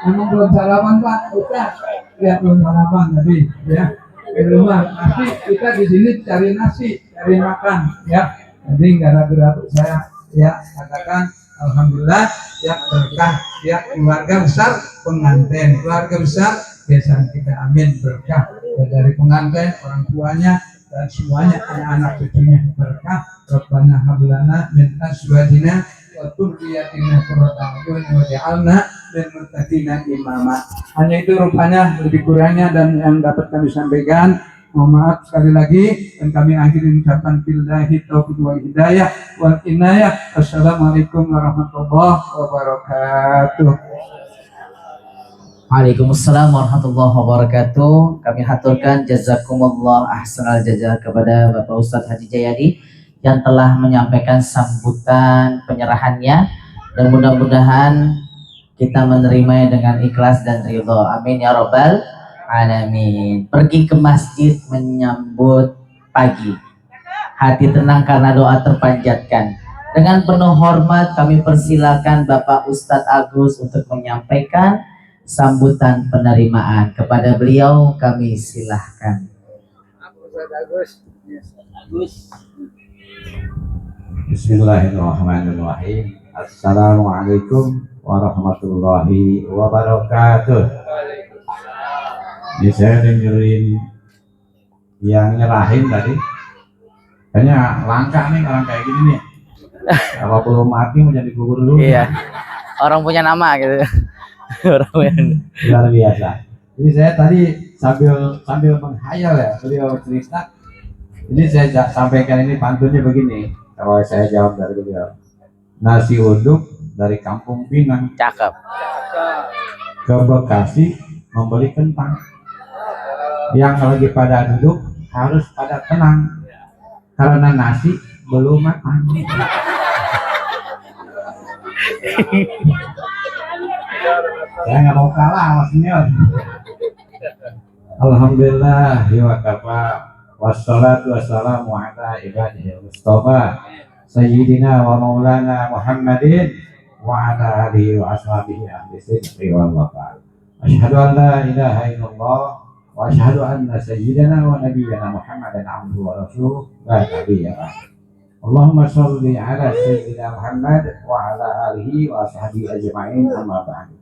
[SPEAKER 8] Memang belum sarapan Pak, udah. Ya belum sarapan tadi ya. Di rumah, tapi kita di sini cari nasi, cari makan ya. Jadi nggak ragu-ragu saya ya katakan alhamdulillah ya berkah ya keluarga besar pengantin, keluarga besar besan kita amin berkah dari pengantin, orang tuanya dan semuanya anak-anak cucunya berkah. Rabbana hablana min azwajina wa dzurriyyatina qurrata a'yun waj'alna lil muttaqina imama. Hanya itu rupanya lebih kurangnya dan yang dapat kami sampaikan. Mohon maaf sekali lagi dan kami akhiri ucapan billahi taufiq wal hidayah wal inayah. Assalamualaikum warahmatullahi wabarakatuh.
[SPEAKER 1] Waalaikumsalam warahmatullahi wabarakatuh. Kami haturkan jazakumullah ahsanal jazaa kepada Bapak Ustadz Haji Jayadi yang telah menyampaikan sambutan penyerahannya, dan mudah-mudahan kita menerimanya dengan ikhlas dan ridho. Amin ya robbal alamin. Pergi ke masjid menyambut pagi, hati tenang karena doa terpanjatkan. Dengan penuh hormat kami persilakan Bapak Ustadz Agus untuk menyampaikan sambutan penerimaan. Kepada beliau kami silahkan.
[SPEAKER 5] Bismillahirrahmanirrahim. Assalamualaikum warahmatullahi wabarakatuh. Ini saya dengerin yang nyerahin tadi, kayaknya langka nih orang kayak gini nih. Kalau belum mati mau jadi kubur dulu.
[SPEAKER 4] Iya, orang punya nama gitu.
[SPEAKER 5] Luar biasa. Jadi saya tadi sambil menghayal ya beliau cerita. Ini saya sampaikan ini pantunnya begini. Kalau saya jawab dari beliau, nasi uduk
[SPEAKER 8] dari Kampung Pinang
[SPEAKER 4] Cakep.
[SPEAKER 8] ke Bekasi membeli kentang. Yang lagi pada duduk harus pada tenang karena nasi belum matang. Saya nggak mau kalah Mas Senior. Alhamdulillah wa kafa wassalatu wassalamu ala ibadihil mustafa sayyidina wa maulana Muhammadin wa ala alihi wa ashabihi ahli sidqi wal wafa. Asyhadu an la ilaha illallah wa asyhadu anna sayyidina wa nabiyyana Muhammadan abduhu wa rasuluh la nabiyya ba'da. Allahumma shalli ala sayyidina Muhammad wa ala alihi wa ashabihi ajma'in amma ba'du.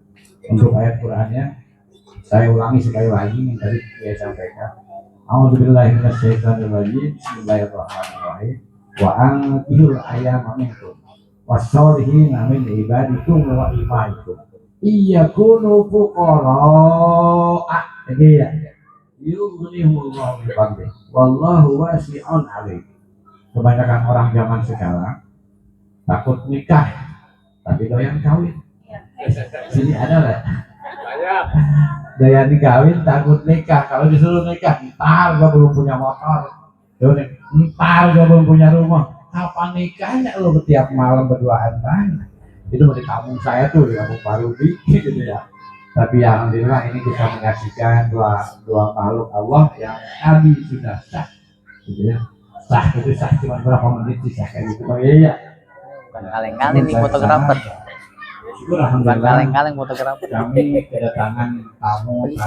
[SPEAKER 8] Untuk ayat Qur'annya saya ulangi sekali lagi yang tadi saya sampaikan. A'udzubillahi minasyaitonir rajim. Bismillahirrahmanirrahim. Wa anqihul ayyama minkum was-solihina min ibadikum wa imaikum iyakunu fuqara'a. Jadi ya, yughnihullahu min fadlihi wallahu wasi'un 'alim. Kebanyakan orang zaman sekarang takut nikah tapi doyan kawin. Sini ada lah. Doyan kawin takut nikah. Kalau disuruh nikah, ntar gua belum punya motor, ntar gua belum punya rumah. Kapan nikahnya lo setiap malam berduaan kan? Itu di kampung saya tuh di Kampung Parudi gitu ya. Tapi alhamdulillah ini kita menyaksikan dua makhluk Allah yang tadi sudah sah, gitu ya. Sah itu sah cuma berapa menit sih sah kayak gitu. Oh iya.
[SPEAKER 4] Bukan kaleng-kaleng nih fotografer. Bukan kaleng-kaleng fotografer.
[SPEAKER 8] Kami kedatangan tamu yang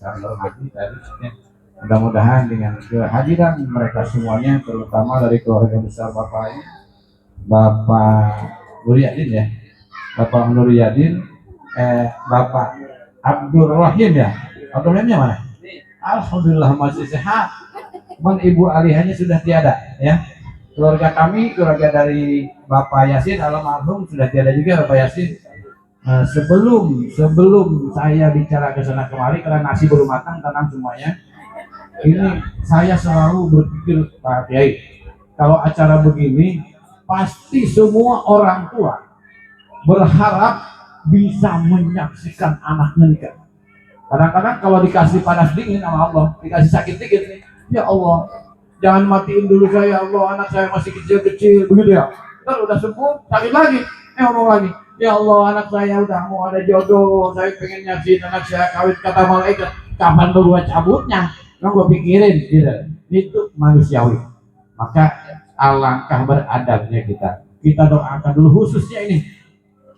[SPEAKER 8] kami hormati tadi. Mudah-mudahan dengan kehadiran mereka semuanya, terutama dari keluarga besar Bapak ini, Bapak Nuryadin ya, Bapak Nuryadin, Bapak Abdul Rahim ya, Abdul Rahimnya mana? Alhamdulillah masih sehat. Cuman Ibu Alihanya sudah tiada ya. Keluarga kami, keluarga dari Bapak Yasin almarhum sudah tiada juga Bapak Yasin. Sebelum saya bicara ke sana kemari karena nasi belum matang, tenang semuanya. Ini saya selalu berpikir Pak Kiai, kalau acara begini pasti semua orang tua berharap bisa menyaksikan anaknya nikah. Kadang-kadang kalau dikasih panas dingin sama Allah, dikasih sakit dikit nih, ya Allah, jangan matiin dulu saya, Allah, anak saya masih kecil-kecil, begitu ya. Ntar udah sembuh, sakit lagi, ngomong lagi, ya Allah, anak saya udah mau ada jodoh, saya pengen nyaksiin anak saya kawin, kata malaikat, kapan baru cabutnya? Yang gue pikirin, gitu. Itu manusiawi. Maka alangkah beradabnya kita doakan dulu khususnya ini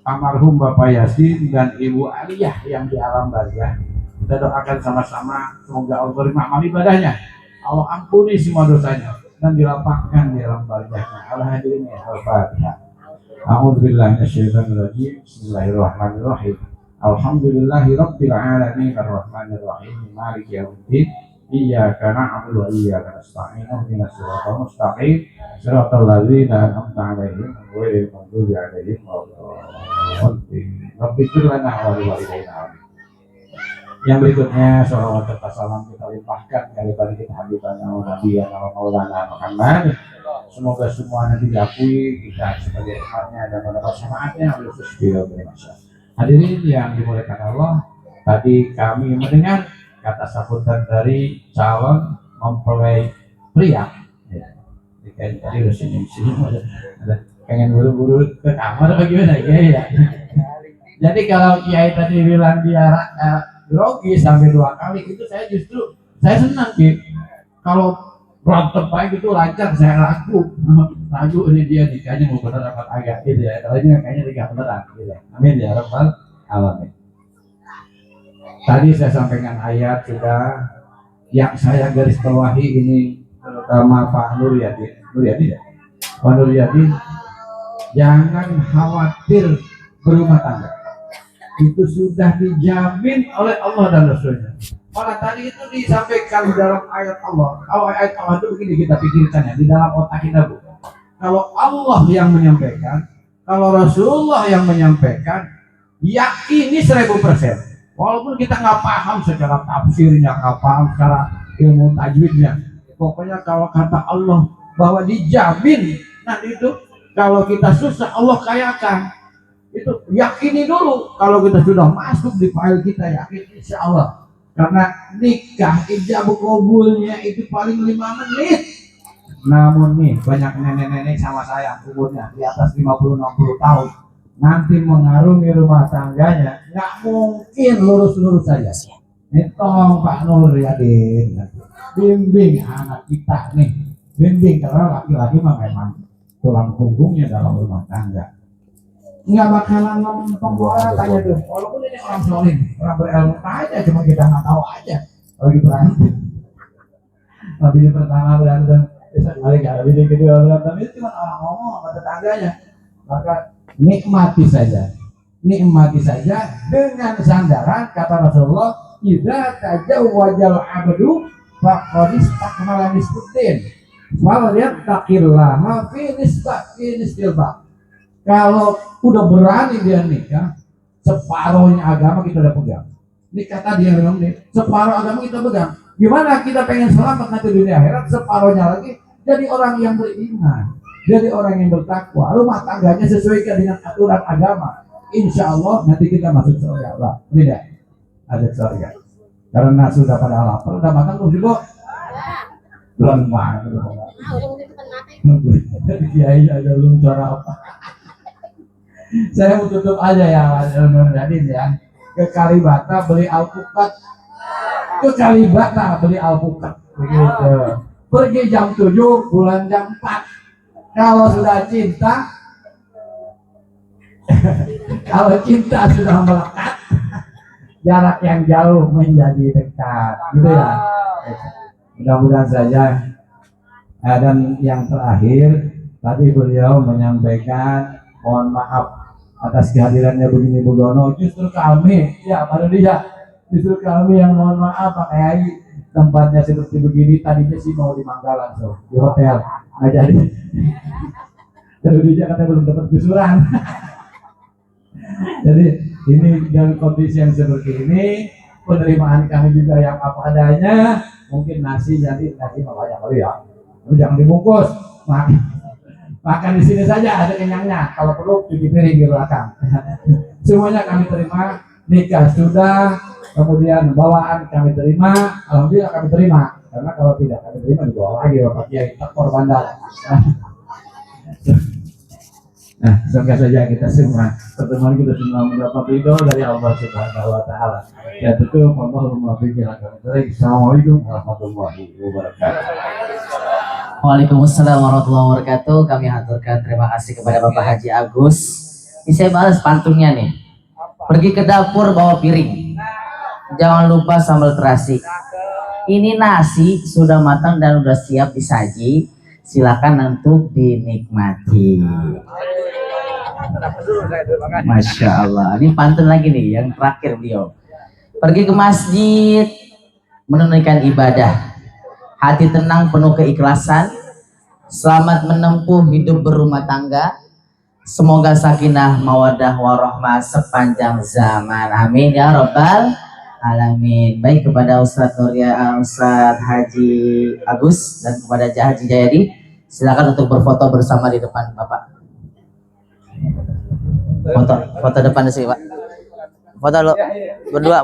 [SPEAKER 8] almarhum Bapak Yasin dan Ibu Aliyah yang di alam barzah. Kita doakan sama-sama semoga Allah terima amal ibadahnya, Allah ampuni semua dosanya dan dilapangkan di alam barzahnya. Al-hadirin al-Fatihah. A'udzubillahi minasyaitonir rajim. Bismillahirrahmanirrahim. Alhamdulillahirabbil alamin arrahmanir rahim maliki yaumiddin. Iyyaka na'budu wa iyyaka nasta'in ihdinas siratal mustaqim siratal ladzina an'amta 'alaihim ghairil maghdubi 'alaihim waladdallin. Rabbighfir lana wa liwalidayna. Yang berikutnya sholawat serta salam kita limpahkan kepada kita habibana wa nabiyana wa maulana Muhammad. Semoga semua nanti diakui kita sebagai umatnya dan mendapat syafaatnya oleh Gusti Allah. Hadirin yang dimuliakan Allah, tadi kami mendengar kata sambutan dari calon mempelai pria. Ya, tadi udah sini ada pengen buru-buru ke kamar apa gimana ya? Jadi kalau Kiai tadi bilang dia grogi sampai 2 kali, itu saya senang Ki. Kalau berantem baik itu lancar, saya ragu ini dia nikahnya mau bener apa agak gitu ya. Kalau ini kayaknya nikah beneran gitu. Amin ya rabbal alamin. Tadi saya sampaikan ayat sudah, yang saya garis bawahi ini terutama Pak Nuryadin ya. Pak Nuryadin, jangan khawatir berumah tangga. Itu sudah dijamin oleh Allah dan Rasulnya. Malah tadi itu disampaikan dalam ayat Allah. Kalau ayat Allah itu begini kita pikirkan ya, di dalam otak kita Bu. Kalau Allah yang menyampaikan, kalau Rasulullah yang menyampaikan, yakini 1000%. Walaupun kita nggak paham secara tafsirnya, nggak paham secara ilmu tajwidnya, pokoknya kalau kata Allah bahwa dijamin, nah itu kalau kita susah Allah kayakan. Itu yakini dulu. Kalau kita sudah masuk di file kita, yakin insya Allah. Karena nikah ijab kabulnya itu paling 5 menit. Namun nih banyak nenek-nenek sama saya umurnya di atas 50-60 tahun, nanti mengarungi rumah tangganya nggak mungkin lurus-lurus saja. Ini tolong Pak Nur ya bimbing anak kita nih, bimbing, karena laki-laki mah memang tulang punggungnya dalam rumah tangga. Nggak bakalan ngomong bola tanya tuh, walaupun ini orang soleh, orang berilmu aja, cuma kita nggak tahu aja lagi berantem. Tapi pertama berantem, sekali kali bini kedua berantem, itu cuma orang ngomong sama tetangganya. Maka nikmati saja dengan sandaran kata Rasulullah, idza tajawwajal abdu faqad istakmala nisfuddin wal yattaqillaha fi nisfilba. Kalau udah berani dia nikah, separuhnya agama kita udah pegang. Ini kata dia bilang nih, separuh agama kita pegang. Gimana kita pengen selamat nanti dunia akhirat, separuhnya lagi jadi orang yang beriman, jadi orang yang bertakwa, rumah tangganya sesuaikan dengan aturan agama. Insya Allah nanti kita masuk surga lah, tidak ada surga. Karena sudah pada lapar, udah makan belum juga? Belum makan. Jadi kiai aja belum cara apa. Saya mau tutup aja ya Mas Nurdin ya. Ke Kalibata beli alpukat. Begitu. Pergi jam 7, pulang jam 4. Kalau sudah cinta kalau cinta sudah melekat, jarak yang jauh menjadi dekat, gitu ya. Mudah-mudahan saja. Dan yang terakhir, tadi beliau menyampaikan mohon maaf atas kehadirannya begini Budono. Justru kami, ya Pak Indonesia, justru kami yang mohon maaf Pak Kiai. Tempatnya seperti begini, tadinya sih mau di Manggalan, di hotel, nggak jadi. Terus dia katanya belum dapat gusuran. Jadi ini dengan kondisi yang seperti ini, penerimaan kami juga yang apa adanya. Mungkin nasi jadi nasi banyak kali ya, tapi jangan dibungkus. Makan di sini saja, ada kenyangnya. Kalau perlu cuci piring di belakang. Semuanya kami terima. Nikah sudah, kemudian bawaan kami terima. Alhamdulillah kami terima. Karena kalau tidak kami terima dibawa lagi Bapak Kiai tekor bandar. Nah, semoga saja kita semua pertemuan kita semua mendapat ridho dari Allah Subhanahu Wa Taala. Ya tentu Allahumma Assalamualaikum warahmatullahi wabarakatuh.
[SPEAKER 1] Waalaikumsalam warahmatullahi wabarakatuh. Kami haturkan terima kasih kepada Bapak Haji Agus. Ini saya balas pantunnya nih. Pergi ke dapur bawa piring. Jangan lupa sambal terasi. Ini nasi sudah matang dan sudah siap disaji. Silakan untuk dinikmati. Masya Allah. Ini pantun lagi nih yang terakhir beliau. Pergi ke masjid menunaikan ibadah. Hati tenang penuh keikhlasan. Selamat menempuh hidup berumah tangga. Semoga sakinah mawadah warahmah sepanjang zaman. Amin ya rabbal alamin. Baik, kepada Ustadz Ustadz Haji Agus dan kepada Haji Jayadi, silakan untuk berfoto bersama di depan Bapak. Foto depan di sini Pak. Foto lo berdua.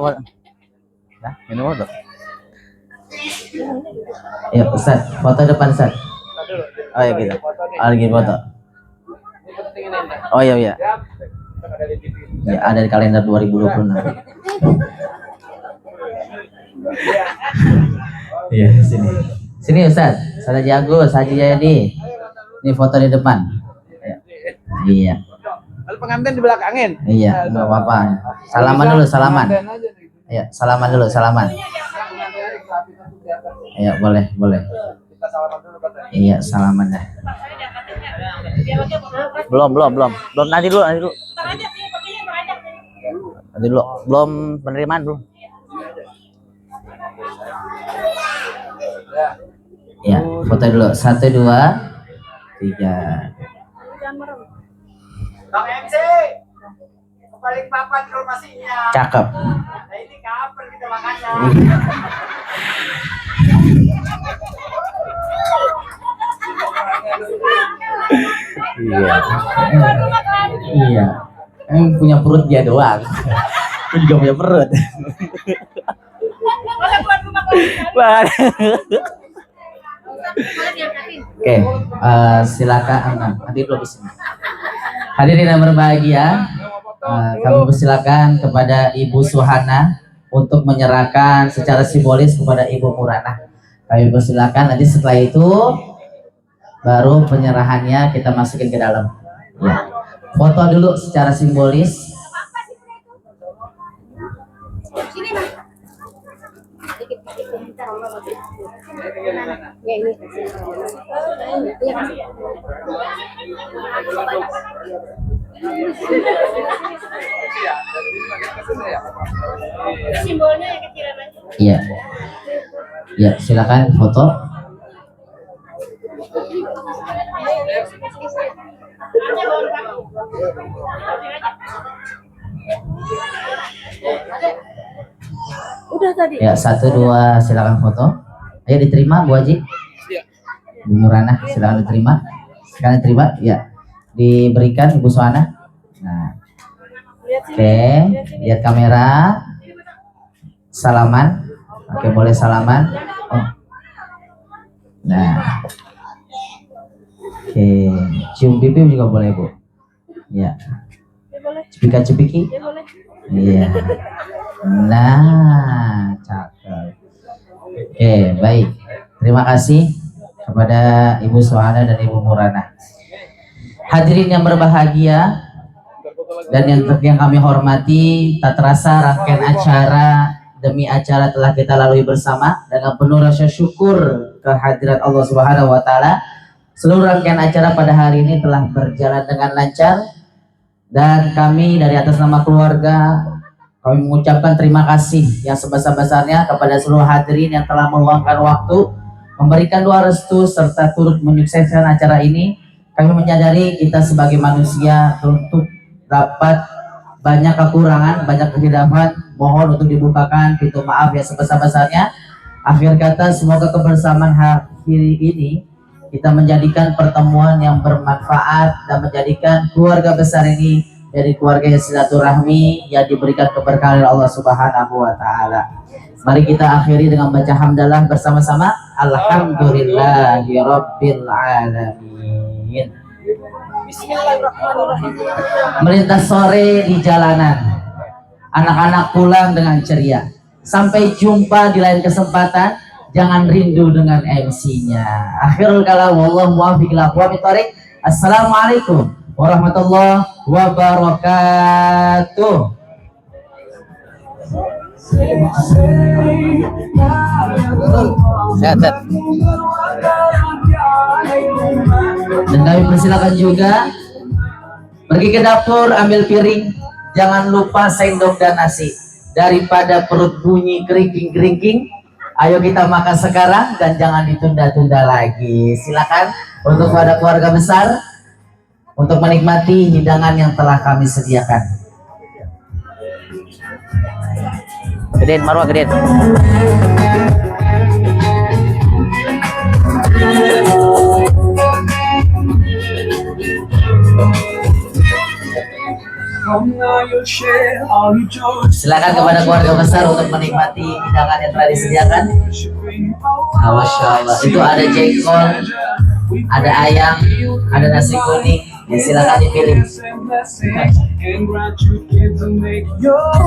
[SPEAKER 1] Nah, ini foto. Ya Ustadz, foto depan Ustadz. Oh ya gitu. Lagi foto. Oh iya iya. Ya ada di kalender 2026. Iya sini. Sini Ustadz. Ustadz Haji Agus, Haji Jayadi. Ini foto di depan. Ya. Iya.
[SPEAKER 3] Lalu pengantin di belakangin.
[SPEAKER 1] Iya, enggak apa-apa. Salaman dulu, salaman. Iya, salaman dulu, salaman. Iya, boleh, boleh. Iya, salaman dah. Belum. Nanti dulu. Belum penerimaan belum. Ya, foto dulu. 1, 2, 3.
[SPEAKER 6] Bang MC, paling papan informasinya.
[SPEAKER 1] Cakep.
[SPEAKER 6] Nah ini kapan kita makannya?
[SPEAKER 1] Iya. Iya. Punya perut dia doang. Aku juga punya perut. Oke, silakan. Nanti belum di sini. Hadirin yang berbahagia, kami persilakan kepada Ibu Suhana untuk menyerahkan secara simbolis kepada Ibu Murana. Kami persilakan, nanti setelah itu baru penyerahannya kita masukin ke dalam. Ya. Foto dulu secara simbolis.
[SPEAKER 9] Ya ini. Simbolnya yang kecilan aja.
[SPEAKER 1] Iya. Ya, silakan foto.
[SPEAKER 9] Udah tadi.
[SPEAKER 1] Ya, 1, 2, silakan foto. Ayo diterima Bu Haji. Bu Murana, silakan diterima. Silakan diterima, ya. Diberikan Ibu Suhana. Nah. Oke, lihat kamera. Salaman. Oke, boleh salaman. Oh. Nah. Oke, cium pipi juga boleh, Bu. Ya. Cepika-cepiki. Iya. Nah, cakep. Oke, baik. Terima kasih kepada Ibu Suhana dan Ibu Murana. Hadirin yang berbahagia dan yang kami hormati, tak terasa rangkaian acara demi acara telah kita lalui bersama dengan penuh rasa syukur kehadirat Allah Subhanahu wa taala. Seluruh rangkaian acara pada hari ini telah berjalan dengan lancar dan kami dari atas nama keluarga kami mengucapkan terima kasih yang sebesar-besarnya kepada seluruh hadirin yang telah meluangkan waktu memberikan doa restu serta turut menyukseskan acara ini. Kami menyadari kita sebagai manusia untuk dapat banyak kekurangan, banyak kehilafan, mohon untuk dibukakan pintu maaf yang sebesar-besarnya. Akhir kata, semoga kebersamaan hari ini kita menjadikan pertemuan yang bermanfaat dan menjadikan keluarga besar ini dari keluarga yang silaturahmi yang diberikan keberkahan oleh Allah Subhanahu wa taala. Mari kita akhiri dengan baca hamdalah bersama-sama. Alhamdulillahirabbil alamin.
[SPEAKER 9] Bismillahirrahmanirrahim.
[SPEAKER 1] Melintas sore di jalanan, anak-anak pulang dengan ceria. Sampai jumpa di lain kesempatan. Jangan rindu dengan MC-nya. Akhirul kalam, wallahu muwaffiq ila aqwamit thoriq. Assalamualaikum warahmatullahi wabarakatuh. Sehat. Dan kami persilakan juga pergi ke dapur, ambil piring, jangan lupa sendok dan nasi. Daripada perut bunyi keriking-keriking, ayo kita makan sekarang dan jangan ditunda-tunda lagi. Silakan untuk pada keluarga besar untuk menikmati hidangan yang telah kami sediakan. Gedein Marwah, gedein. Silakan kepada keluarga besar untuk menikmati hidangan yang telah disediakan. Masya Allah, itu ada jengkol, ada ayam, ada nasi kuning. Ya, silakan dipilih.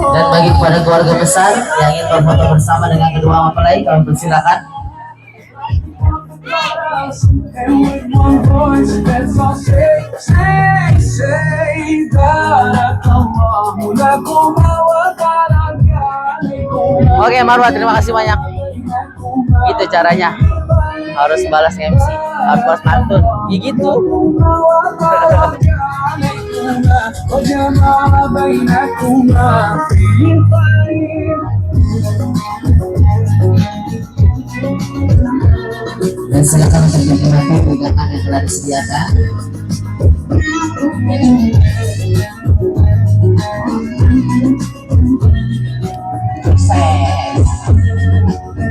[SPEAKER 1] Dan bagi kepada keluarga besar yang ingin berfoto bersama dengan kedua mempelai, kami persilakan. Oke Marwah, terima kasih banyak. Itu caranya, harus balas MC, harus balas pantun, ya gitu. Dan silakan untuk menikmati hidangan yang telah disediakan.